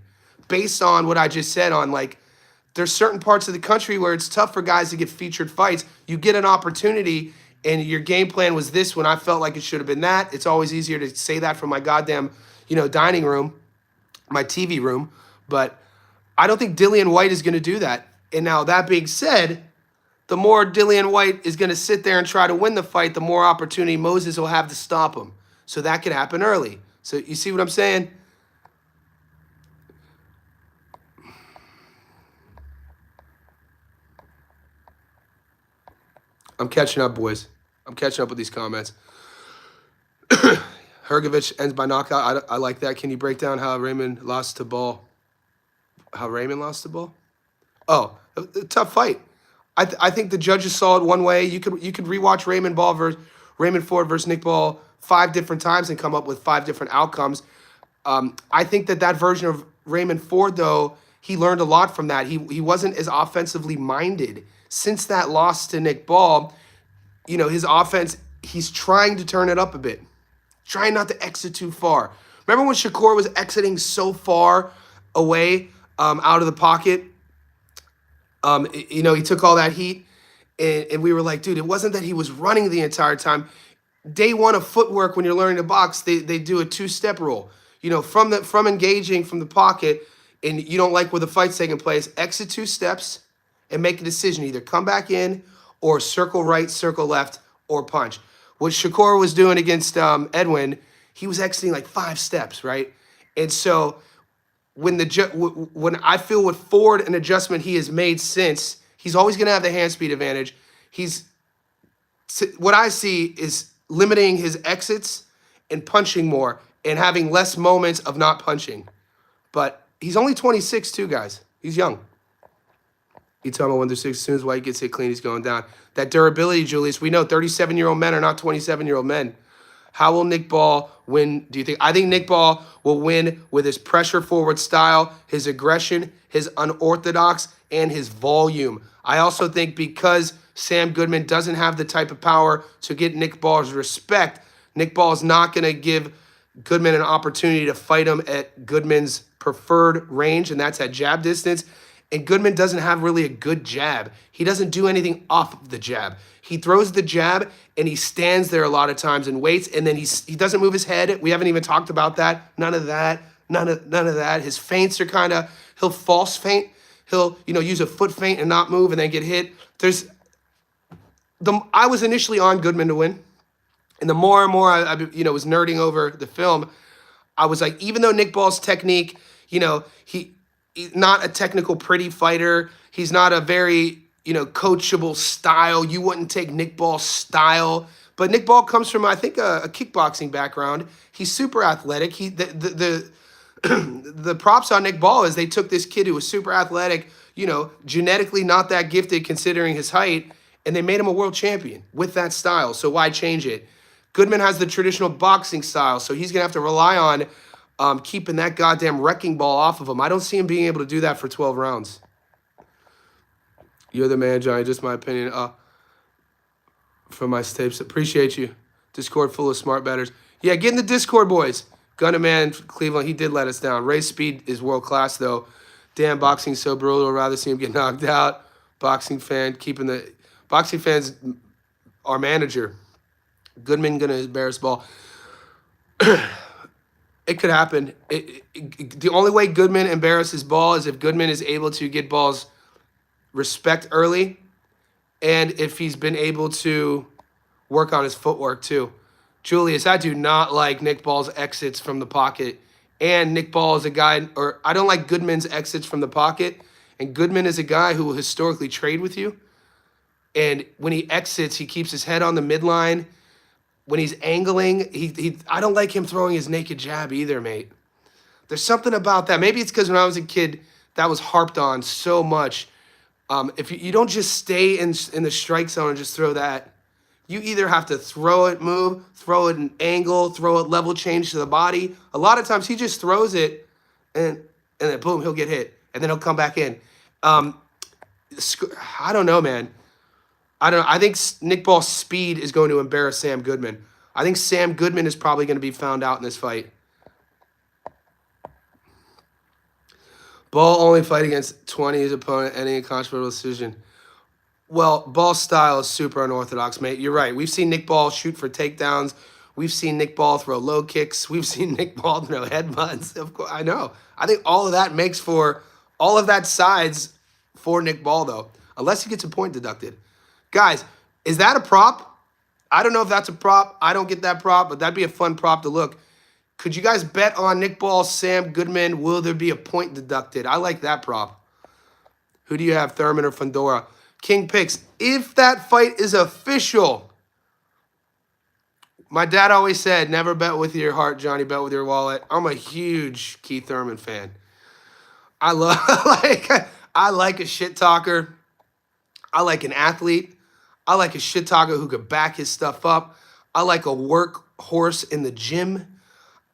Based on what I just said on, like, there's certain parts of the country where it's tough for guys to get featured fights. You get an opportunity and your game plan was this when I felt like it should have been that. It's always easier to say that from my goddamn, dining room, my TV room. But I don't think Dillian White is going to do that. And now that being said, the more Dillian White is going to sit there and try to win the fight, the more opportunity Moses will have to stop him. So that could happen early. So you see what I'm saying? I'm catching up, boys. I'm catching up with these comments. Hergovich ends by knockout. I like that. Can you break down how Raymond lost to Ball? How Raymond lost to Ball? Oh, a tough fight. I think the judges saw it one way. You could rewatch Raymond Ford versus Nick Ball 5 different times and come up with 5 different outcomes. I think that version of Raymond Ford, though, he learned a lot from that. He wasn't as offensively minded. Since that loss to Nick Ball, his offense, he's trying to turn it up a bit. Trying not to exit too far. Remember when Shakur was exiting so far away out of the pocket? He took all that heat, and we were like, dude, it wasn't that he was running the entire time. Day one of footwork, when you're learning to box, they do a 2-step rule. From engaging from the pocket, and you don't like where the fight's taking place, exit 2 steps and make a decision. Either come back in or circle right, circle left, or punch. What Shakur was doing against Edwin, he was exiting like 5 steps, right? And so when I feel with Ford, an adjustment he has made since, he's always going to have the hand speed advantage. What I see is limiting his exits and punching more and having less moments of not punching. But he's only 26 too, guys. He's young. You tell him 1-6, as soon as White gets hit clean, he's going down. That durability, Julius, we know 37-year-old men are not 27-year-old men. How will Nick Ball win, do you think? I think Nick Ball will win with his pressure-forward style, his aggression, his unorthodox, and his volume. I also think because Sam Goodman doesn't have the type of power to get Nick Ball's respect, Nick Ball is not going to give Goodman an opportunity to fight him at Goodman's preferred range, and that's at jab distance. And Goodman doesn't have really a good jab. He doesn't do anything off of the jab. He throws the jab, and he stands there a lot of times and waits, and then he doesn't move his head. We haven't even talked about that. None of that. None of that. His feints are he'll false feint. He'll, use a foot feint and not move and then get hit. I was initially on Goodman to win. And the more and more I was nerding over the film, I was like, even though Nick Ball's technique, he's not a technical pretty fighter. He's not a very, coachable style. You wouldn't take Nick Ball's style. But Nick Ball comes from, I think, a kickboxing background. He's super athletic. The props on Nick Ball is they took this kid who was super athletic, genetically not that gifted considering his height, and they made him a world champion with that style. So why change it? Goodman has the traditional boxing style, so he's going to have to rely on keeping that goddamn wrecking ball off of him. I don't see him being able to do that for 12 rounds. You're the man, Johnny. Just my opinion. From my tapes. Appreciate you. Discord full of smart bettors. Yeah, get in the Discord, boys. Gunner Man, Cleveland, he did let us down. Ray's speed is world class, though. Damn, boxing's so brutal. I'd rather see him get knocked out. Boxing fans, our manager. Goodman gonna embarrass Ball. It could happen. The only way Goodman embarrasses Ball is if Goodman is able to get Ball's respect early, and if he's been able to work on his footwork too. Julius, I do not like Nick Ball's exits from the pocket. And Nick Ball is a guy, or I don't like Goodman's exits from the pocket. And Goodman is a guy who will historically trade with you. And when he exits, he keeps his head on the midline. when he's angling, I don't like him throwing his naked jab either, mate. There's something about that. Maybe it's because when I was a kid, that was harped on so much. If you don't just stay in the strike zone and just throw that, you either have to throw it, move, throw it an angle, throw it level change to the body. A lot of times he just throws it, and then boom, he'll get hit, and then he'll come back in. I don't know, man. I don't know. I think Nick Ball's speed is going to embarrass Sam Goodman. I think Sam Goodman is probably going to be found out in this fight. Ball only fight against 20's opponent, any controversial decision. Well, Ball's style is super unorthodox, mate. You're right. We've seen Nick Ball shoot for takedowns. We've seen Nick Ball throw low kicks. We've seen Nick Ball throw headbutts. Of course, I know. I think all of that makes for all of that sides for Nick Ball, though, unless he gets a point deducted. Guys, is that a prop? I don't know if that's a prop. I don't get that prop, but that'd be a fun prop to look. Could you guys bet on Nick Ball, Sam Goodman? Will there be a point deducted? I like that prop. Who do you have, Thurman or Fundora? King picks. If that fight is official, my dad always said, never bet with your heart, Johnny, bet with your wallet. I'm a huge Keith Thurman fan. I like a shit talker. I like an athlete. I like a shit talker who could back his stuff up. I like a workhorse in the gym.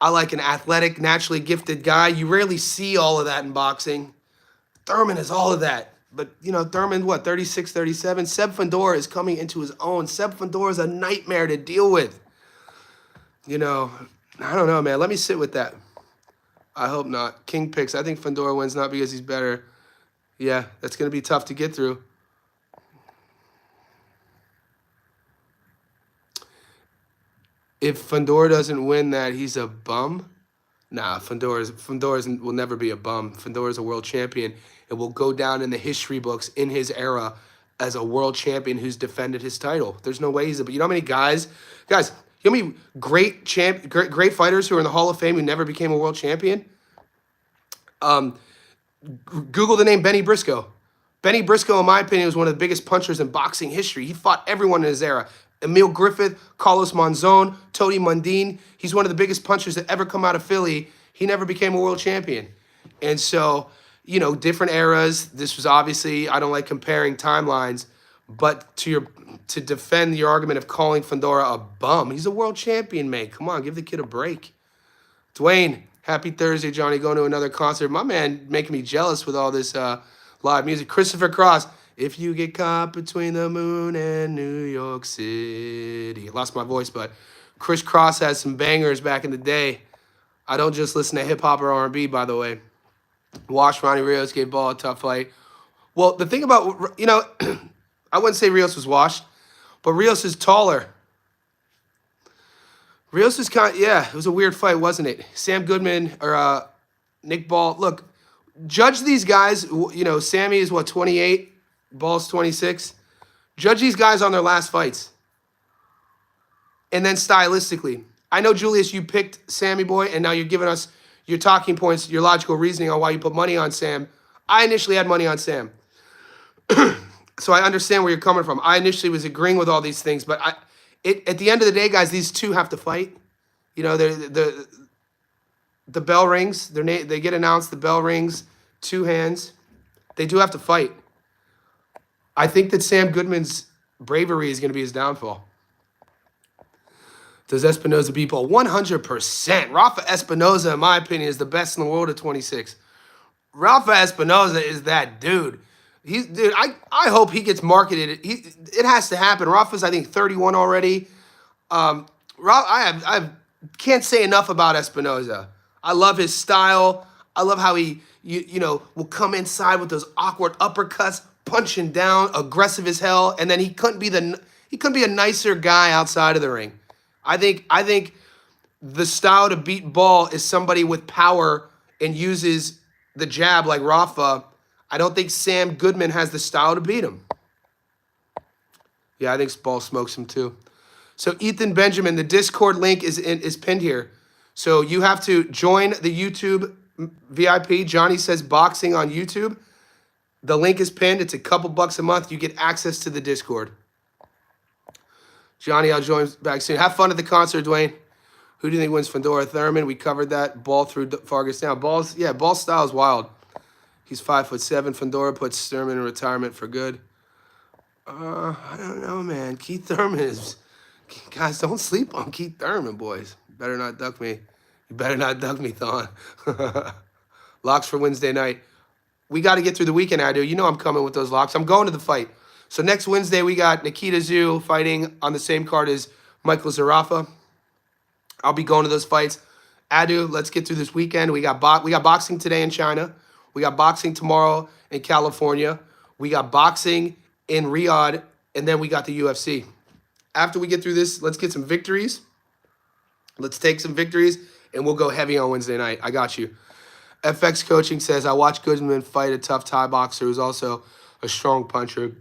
I like an athletic, naturally gifted guy. You rarely see all of that in boxing. Thurman is all of that. But, you know, Thurman, what, 36, 37? Seb Fundora is coming into his own. Seb Fundora is a nightmare to deal with. You know, I don't know, man. Let me sit with that. I hope not. King picks. I think Fundora wins, not because he's better. Yeah, that's going to be tough to get through. If Fundora doesn't win that, he's a bum? Nah, Fundora will never be a bum. Fundora's a world champion and will go down in the history books in his era as a world champion who's defended his title. There's no way he's a... But you know how many guys, you know how many great fighters who are in the Hall of Fame who never became a world champion? Google the name Benny Briscoe. Benny Briscoe, in my opinion, was one of the biggest punchers in boxing history. He fought everyone in his era. Emil Griffith, Carlos Monzon, Tony Mundine. He's one of the biggest punchers that ever come out of Philly. He never became a world champion. And so, you know, different eras. This was obviously, I don't like comparing timelines, but to defend your argument of calling Fundora a bum, he's a world champion, mate. Come on, give the kid a break. Dwayne, happy Thursday, Johnny. Going to another concert. My man making me jealous with all this live music. Christopher Cross. If you get caught between the moon and New York City. I lost my voice, but Chris Cross has some bangers back in the day. I don't just listen to hip-hop or R&B, by the way. Wash Ronnie Rios, gave Ball a tough fight. Well, the thing about, you know, I wouldn't say Rios was washed, but Rios is taller. Rios is yeah, it was a weird fight, wasn't it? Sam Goodman or Nick Ball. Look, judge these guys. You know, Sammy is, what, 28? Ball's 26. Judge these guys on their last fights. And then stylistically. I know, Julius, you picked Sammy Boy, and now you're giving us your talking points, your logical reasoning on why you put money on Sam. I initially had money on Sam. So I understand where you're coming from. I initially was agreeing with all these things, but at the end of the day, guys, these two have to fight. You know, the bell rings. They get announced, the bell rings, 2 hands. They do have to fight. I think that Sam Goodman's bravery is going to be his downfall. Does Espinoza beat Ball? 100%. Rafa Espinoza, in my opinion, is the best in the world at 26. Rafa Espinoza is that dude. Dude, I hope he gets marketed. It has to happen. Rafa's, I think, 31 already. I can't say enough about Espinoza. I love his style. I love how he, you know, will come inside with those awkward uppercuts, punching down, aggressive as hell, and then he couldn't be a nicer guy outside of the ring. I think the style to beat Ball is somebody with power and uses the jab like Rafa. I don't think Sam Goodman has the style to beat him. Yeah, I think Ball smokes him too. So Ethan Benjamin, the Discord link is pinned here. So you have to join the YouTube VIP. Johnny Says Boxing on YouTube. The link is pinned. It's a couple bucks a month. You get access to the Discord. Johnny, I'll join back soon. Have fun at the concert, Dwayne. Who do you think wins, Fandora Thurman? We covered that. Ball through Fargus down. Ball's style is wild. He's 5'7". Fandora puts Thurman in retirement for good. I don't know, man. Keith Thurman is... Guys, don't sleep on Keith Thurman, boys. You better not duck me. You better not duck me, Thon. Locks for Wednesday night. We got to get through the weekend, I do. You know I'm coming with those locks. I'm going to the fight. So next Wednesday, we got Nikita Zhu fighting on the same card as Michael Zarafa. I'll be going to those fights. Adu, let's get through this weekend. We got boxing today in China. We got boxing tomorrow in California. We got boxing in Riyadh. And then we got the UFC. After we get through this, let's get some victories. Let's take some victories, and we'll go heavy on Wednesday night. I got you. FX Coaching says, I watched Goodman fight a tough Thai boxer who's also a strong puncher.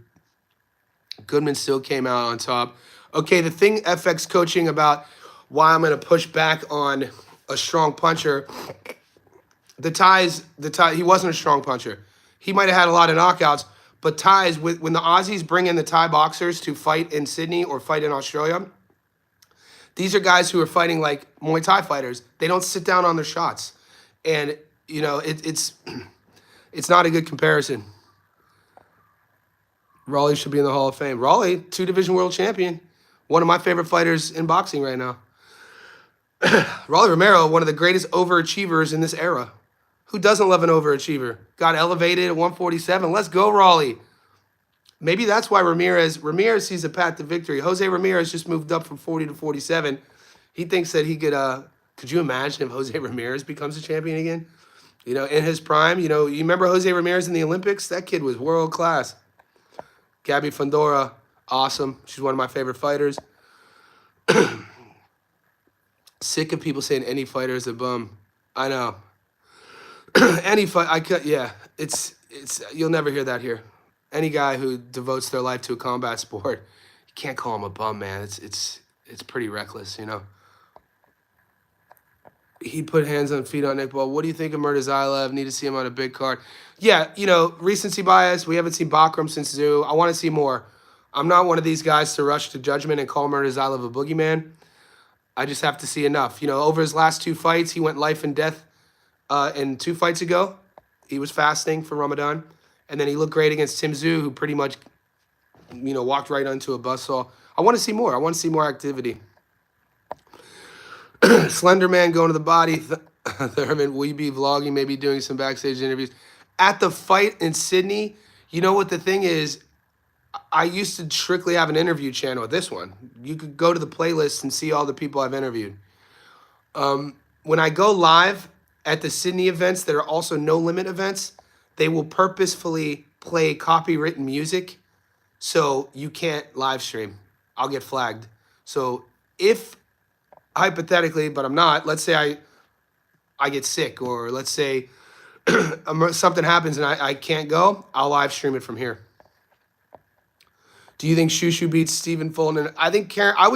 Goodman still came out on top. Okay, the thing, FX Coaching, about why I'm going to push back on a strong puncher, the Thai, he wasn't a strong puncher. He might have had a lot of knockouts, but Thais, when the Aussies bring in the Thai boxers to fight in Sydney or fight in Australia, these are guys who are fighting like Muay Thai fighters. They don't sit down on their shots. And, you know, it's not a good comparison. Raleigh should be in the Hall of Fame. Raleigh, 2-division world champion. One of my favorite fighters in boxing right now. Raleigh Romero, one of the greatest overachievers in this era. Who doesn't love an overachiever? Got elevated at 147. Let's go, Raleigh. Maybe that's why Ramirez sees a path to victory. Jose Ramirez just moved up from 40 to 47. He thinks that he could you imagine if Jose Ramirez becomes a champion again? You know, in his prime, you know, you remember Jose Ramirez in the Olympics? That kid was world class. Gabby Fandora, awesome. She's one of my favorite fighters. Sick of people saying any fighter is a bum. I know. Any fight, it's you'll never hear that here. Any guy who devotes their life to a combat sport, you can't call him a bum, man. It's pretty reckless, you know. He put hands on feet on Nick Ball. What do you think of Murtazayev? Need to see him on a big card. Yeah, you know, recency bias. We haven't seen Bakram since Zoo. I want to see more. I'm not one of these guys to rush to judgment and call Murtazayev a boogeyman. I just have to see enough. You know, over his last 2 fights, he went life and death. And 2 fights ago, he was fasting for Ramadan. And then he looked great against Tim Zhu, who pretty much, you know, walked right onto a buzzsaw. I want to see more. I want to see more activity. Slender Man going to the body. Thurman, will you be vlogging, maybe doing some backstage interviews? At the fight in Sydney, you know what the thing is? I used to strictly have an interview channel with this one. You could go to the playlist and see all the people I've interviewed. When I go live at the Sydney events that are also no-limit events, they will purposefully play copywritten music, so you can't live stream. I'll get flagged. So if, hypothetically, but I'm not, let's say I get sick, or let's say something happens and I can't go, I'll live stream it from here. Do you think Shushu beats Stephen Fulton? I think I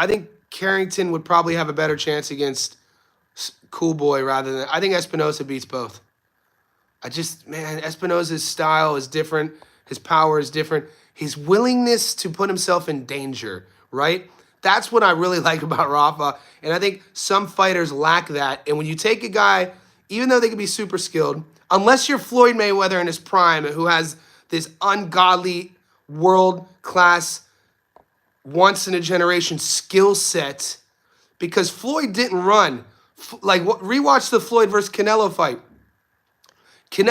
think Carrington would probably have a better chance against Cool Boy rather than... I think Espinosa beats both. Espinosa's style is different. His power is different. His willingness to put himself in danger, right? That's what I really like about Rafa. And I think some fighters lack that. And when you take a guy, even though they can be super skilled, unless you're Floyd Mayweather in his prime, who has this ungodly, world-class, once-in-a-generation skill set, because Floyd didn't run. Rewatch the Floyd versus Canelo fight. Even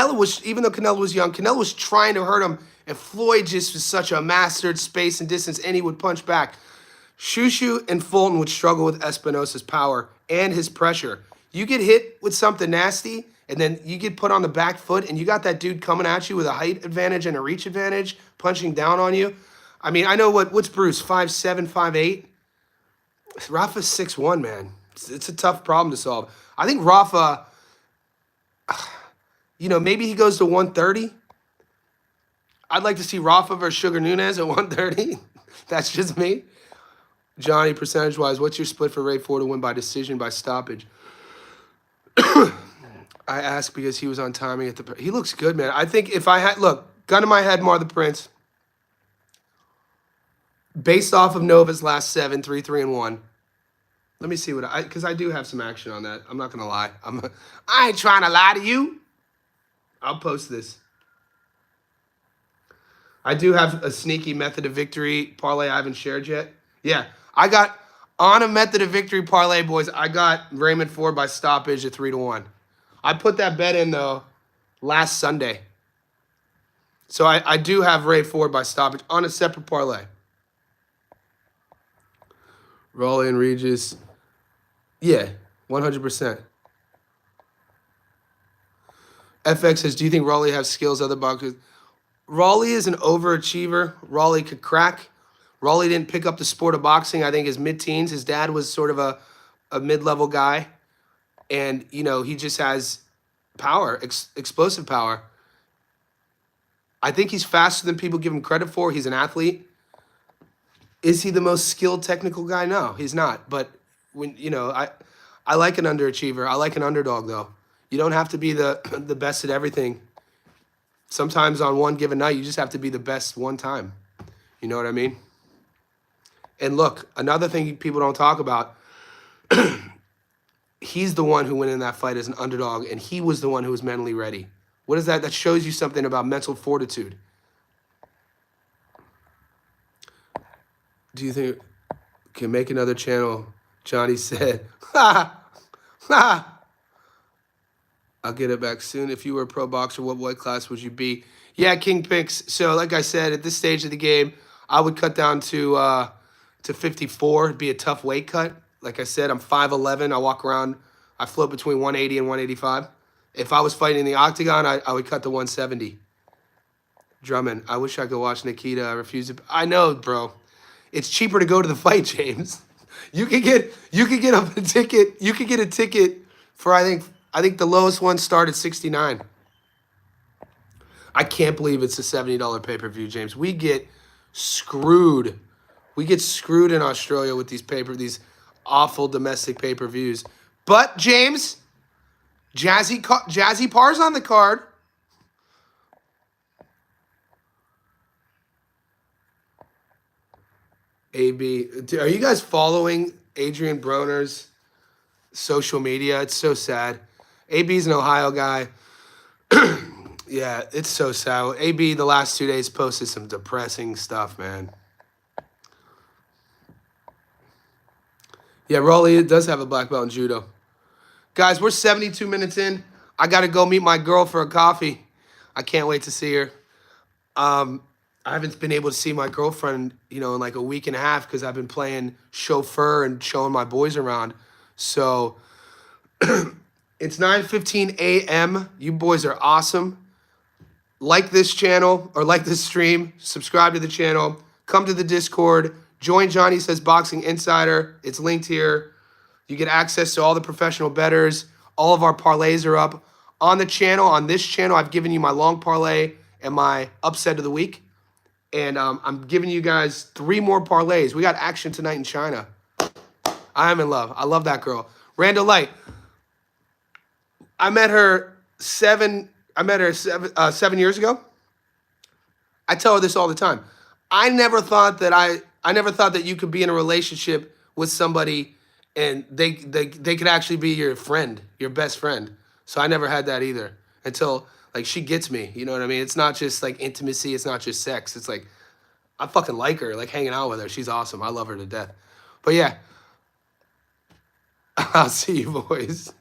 though Canelo was young, Canelo was trying to hurt him, and Floyd just was such a mastered space and distance, and he would punch back. Shushu and Fulton would struggle with Espinosa's power and his pressure. You get hit with something nasty, and then you get put on the back foot, and you got that dude coming at you with a height advantage and a reach advantage, punching down on you. I mean, I know what's Bruce, 5'7", 5'8"? Rafa's 6'1", man. It's a tough problem to solve. I think Rafa, you know, maybe he goes to 130. I'd like to see Rafa versus Sugar Nunez at 130. That's just me. Johnny, percentage-wise, what's your split for Ray Ford to win by decision, by stoppage? I ask because he was on timing at the... He looks good, man. I think if I had... Look, gun to my head, Mar the Prince. Based off of Nova's last 7, 3, 3, and 1. Let me see what because I do have some action on that. I'm not gonna lie. I ain't trying to lie to you. I'll post this. I do have a sneaky method of victory parlay I haven't shared yet. Yeah, I got on a method of victory parlay, boys. I got Raymond Ford by stoppage at 3-1. I put that bet in though last Sunday. So I do have Ray Ford by stoppage on a separate parlay. Raleigh and Regis. Yeah, 100%. FX says, do you think Raleigh has skills other boxers? Raleigh is an overachiever. Raleigh could crack. Raleigh didn't pick up the sport of boxing, I think, his mid-teens. His dad was sort of a mid-level guy. And, you know, he just has power, explosive power. I think he's faster than people give him credit for. He's an athlete. Is he the most skilled technical guy? No, he's not. But, when you know, I like an underachiever. I like an underdog, though. You don't have to be the best at everything. Sometimes on one given night, you just have to be the best one time. You know what I mean? And look, another thing people don't talk about, he's the one who went in that fight as an underdog, and he was the one who was mentally ready. What is that? That shows you something about mental fortitude. Do you think can make another channel? Johnny said, ha, ha. I'll get it back soon. If you were a pro boxer, what weight class would you be? Yeah, King Picks. So like I said, at this stage of the game, I would cut down to 54. It'd be a tough weight cut. Like I said, I'm 5'11". I walk around. I float between 180 and 185. If I was fighting in the octagon, I would cut to 170. Drummond, I wish I could watch Nikita. I refuse to. I know, bro. It's cheaper to go to the fight, James. You could get a ticket. You could get a ticket for I think the lowest one started at 69. I can't believe it's a $70 pay-per-view, James. We get screwed. We get screwed in Australia with these awful domestic pay-per-views. But James, Jazzy Par's on the card. AB, are you guys following Adrian Broner's social media? It's so sad. AB's an Ohio guy. Yeah, it's so sad. AB the last 2 days posted some depressing stuff, man. Yeah, Raleigh does have a black belt in judo. Guys, we're 72 minutes in. I got to go meet my girl for a coffee. I can't wait to see her. I haven't been able to see my girlfriend, in like a week and a half because I've been playing chauffeur and showing my boys around. So it's 9:15 a.m. You boys are awesome. Like this channel or like this stream. Subscribe to the channel. Come to the Discord. Join Johnny Says Boxing Insider. It's linked here. You get access to all the professional bettors. All of our parlays are up on the channel. On this channel, I've given you my long parlay and my upset of the week. And I'm giving you guys 3 more parlays. We got action tonight in China. I am in love. I love that girl. Randall Light. I met her 7 years ago. I tell her this all the time. I never thought that you could be in a relationship with somebody and they could actually be your friend, your best friend. So I never had that either until like she gets me. You know what I mean? It's not just like intimacy. It's not just sex. It's like I fucking like her, like hanging out with her. She's awesome. I love her to death. But yeah, I'll see you boys.